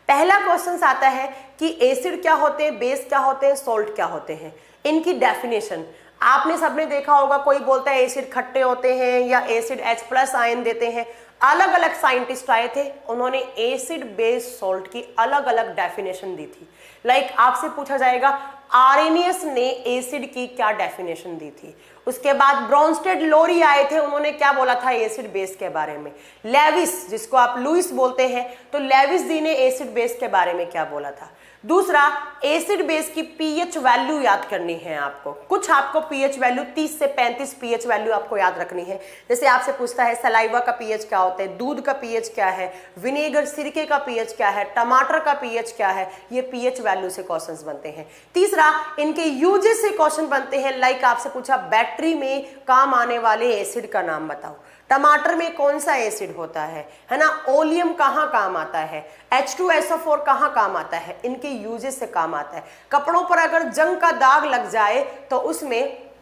Speaker 1: पहला क्वेश्चन आता है कि एसिड क्या होते हैं, बेस क्या होते हैं, सॉल्ट क्या होते हैं, इनकी डेफिनेशन। आपने सबने देखा होगा, कोई बोलता है एसिड खट्टे होते हैं या एसिड H+ आयन देते हैं। अलग अलग साइंटिस्ट आए थे, उन्होंने एसिड बेस सॉल्ट की अलग अलग डेफिनेशन दी थी। लाइक आपसे पूछा जाएगा आर्रेनियस ने एसिड की क्या डेफिनेशन दी थी। उसके बाद ब्रॉन्स्टेड लोरी आए थे, उन्होंने क्या बोला था एसिड बेस के बारे में। लेविस, जिसको आप लुइस बोलते हैं, तो लेविस जी ने एसिड बेस के बारे में क्या बोला था। दूसरा, एसिड बेस की पीएच वैल्यू याद करनी है आपको। कुछ आपको पीएच वैल्यू 30 से 35 पीएच वैल्यू आपको याद रखनी है। जैसे आपसे पूछता है सलाइवा का पीएच क्या होता है, दूध का पीएच क्या है, विनेगर सिरके का पीएच क्या है, टमाटर का पीएच क्या है, ये पीएच वैल्यू से क्वेश्चंस बनते हैं। तीसरा, इनके यूजेस से क्वेश्चन बनते हैं। लाइक आपसे पूछा बैटरी में काम आने वाले एसिड का नाम बताओ, टमाटर में कौन सा एसिड होता है ना, ओलियम कहाँ काम आता है, H2SO4 कहाँ काम आता है, इनके यूजेस से काम आता है। कपड़ों पर अगर जंग का दाग लग जाए तो उसमें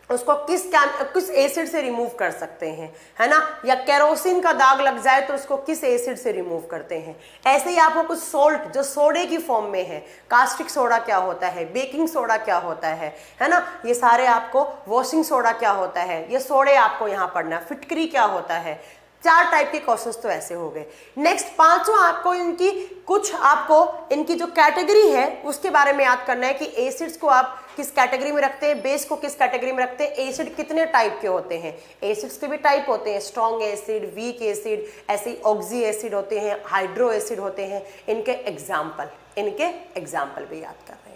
Speaker 1: उसको किस एसिड से रिमूव कर सकते हैं, है ना, या केरोसिन का दाग लग जाए तो उसको किस एसिड से रिमूव करते हैं। ऐसे ही आपको कुछ सोल्ट जो सोडे की फॉर्म में है, कास्टिक सोडा क्या होता है, बेकिंग सोडा क्या होता है ना, ये सारे आपको, वॉशिंग सोडा क्या होता है, ये सोडे आपको यहाँ पढ़ना। फिटकरी क्या होता है। 4 टाइप के क्वेश्चंस तो ऐसे हो गए। नेक्स्ट पांचों आपको इनकी जो कैटेगरी है उसके बारे में याद करना है कि एसिड्स को आप किस कैटेगरी में रखते हैं, बेस को किस कैटेगरी में रखते हैं, एसिड कितने टाइप के होते हैं। एसिड्स के भी टाइप होते हैं, स्ट्रॉन्ग एसिड, वीक एसिड, ऐसे ऑक्सी एसिड होते हैं, हाइड्रो एसिड होते हैं। इनके एग्जाम्पल भी याद कर रहे हैं।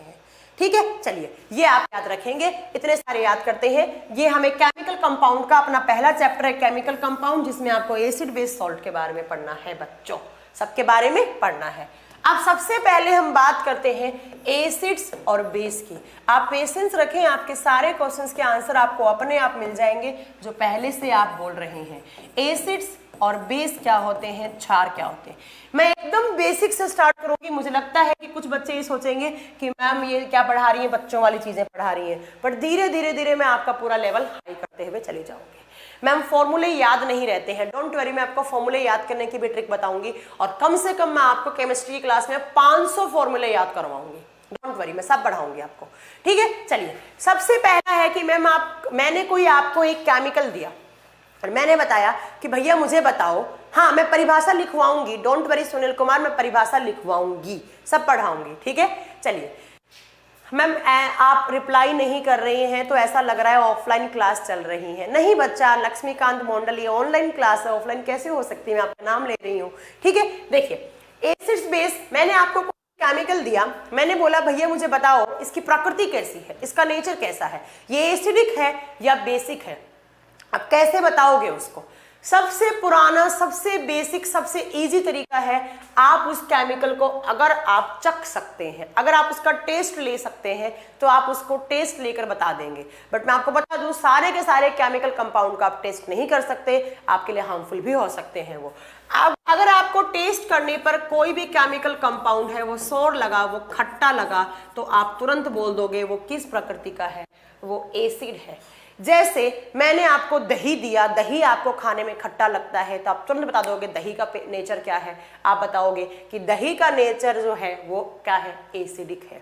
Speaker 1: ठीक है, चलिए ये आप याद रखेंगे, इतने सारे याद करते हैं। ये हमें केमिकल कंपाउंड का अपना पहला चैप्टर है, केमिकल कंपाउंड, जिसमें आपको एसिड बेस सॉल्ट के बारे में पढ़ना है बच्चों, सबके बारे में पढ़ना है। अब सबसे पहले हम बात करते हैं एसिड्स और बेस की। आप पेशेंस रखें, आपके सारे क्वेश्चंस के आंसर आपको अपने आप मिल जाएंगे जो पहले से आप बोल रहे हैं। एसिड्स और बेस क्या होते हैं, क्षार क्या होते हैं। मैं एकदम बेसिक से स्टार्ट करूंगी। मुझे लगता है कि कुछ बच्चे ये सोचेंगे कि मैम ये क्या पढ़ा रही है, बच्चों वाली चीजें पढ़ा रही है, पर धीरे धीरे मैं आपका पूरा लेवल हाई करते हुए चले जाऊंगी। मैम फॉर्मूले याद नहीं रहते हैं, डोंट वरी, मैं आपको फॉर्मूले याद करने की भी ट्रिक बताऊंगी और कम से कम मैं आपको केमिस्ट्री की क्लास में 500 फॉर्मूले याद करवाऊंगी। डोंट वरी, मैं सब बढ़ाऊंगी आपको। ठीक है, चलिए सबसे पहला है कि मैंने कोई आपको एक केमिकल दिया और मैंने बताया कि भैया मुझे बताओ। हाँ, मैं परिभाषा लिखवाऊंगी, डोंट वरी सुनील कुमार, मैं परिभाषा लिखवाऊंगी, सब पढ़ाऊंगी। ठीक है, चलिए। मैम आप रिप्लाई नहीं कर रही हैं तो ऐसा लग रहा है ऑफलाइन क्लास चल रही है। नहीं बच्चा, लक्ष्मीकांत मोंडल, ये ऑनलाइन क्लास है, ऑफलाइन कैसे हो सकती है, मैं आपका नाम ले रही हूँ। ठीक है, देखिए एसिड्स बेस, मैंने आपको केमिकल दिया, मैंने बोला भैया मुझे बताओ इसकी प्रकृति कैसी है, इसका नेचर कैसा है, ये एसिडिक है या बेसिक है। अब कैसे बताओगे उसको। सबसे पुराना, सबसे बेसिक, सबसे इजी तरीका है, आप उस केमिकल को अगर आप चख सकते हैं, अगर आप उसका टेस्ट ले सकते हैं तो आप उसको टेस्ट लेकर बता देंगे। बट मैं आपको बता दूं, सारे के सारे केमिकल कंपाउंड का आप टेस्ट नहीं कर सकते, आपके लिए हार्मफुल भी हो सकते हैं वो। अब अगर आपको टेस्ट करने पर कोई भी केमिकल कंपाउंड है वो सोर लगा, वो खट्टा लगा, तो आप तुरंत बोल दोगे वो किस प्रकृति का है, वो एसिड है। जैसे मैंने आपको दही दिया, दही आपको खाने में खट्टा लगता है तो आप तुरंत बता दोगे दही का नेचर क्या है। आप बताओगे कि दही का नेचर जो है वो क्या है, एसिडिक है।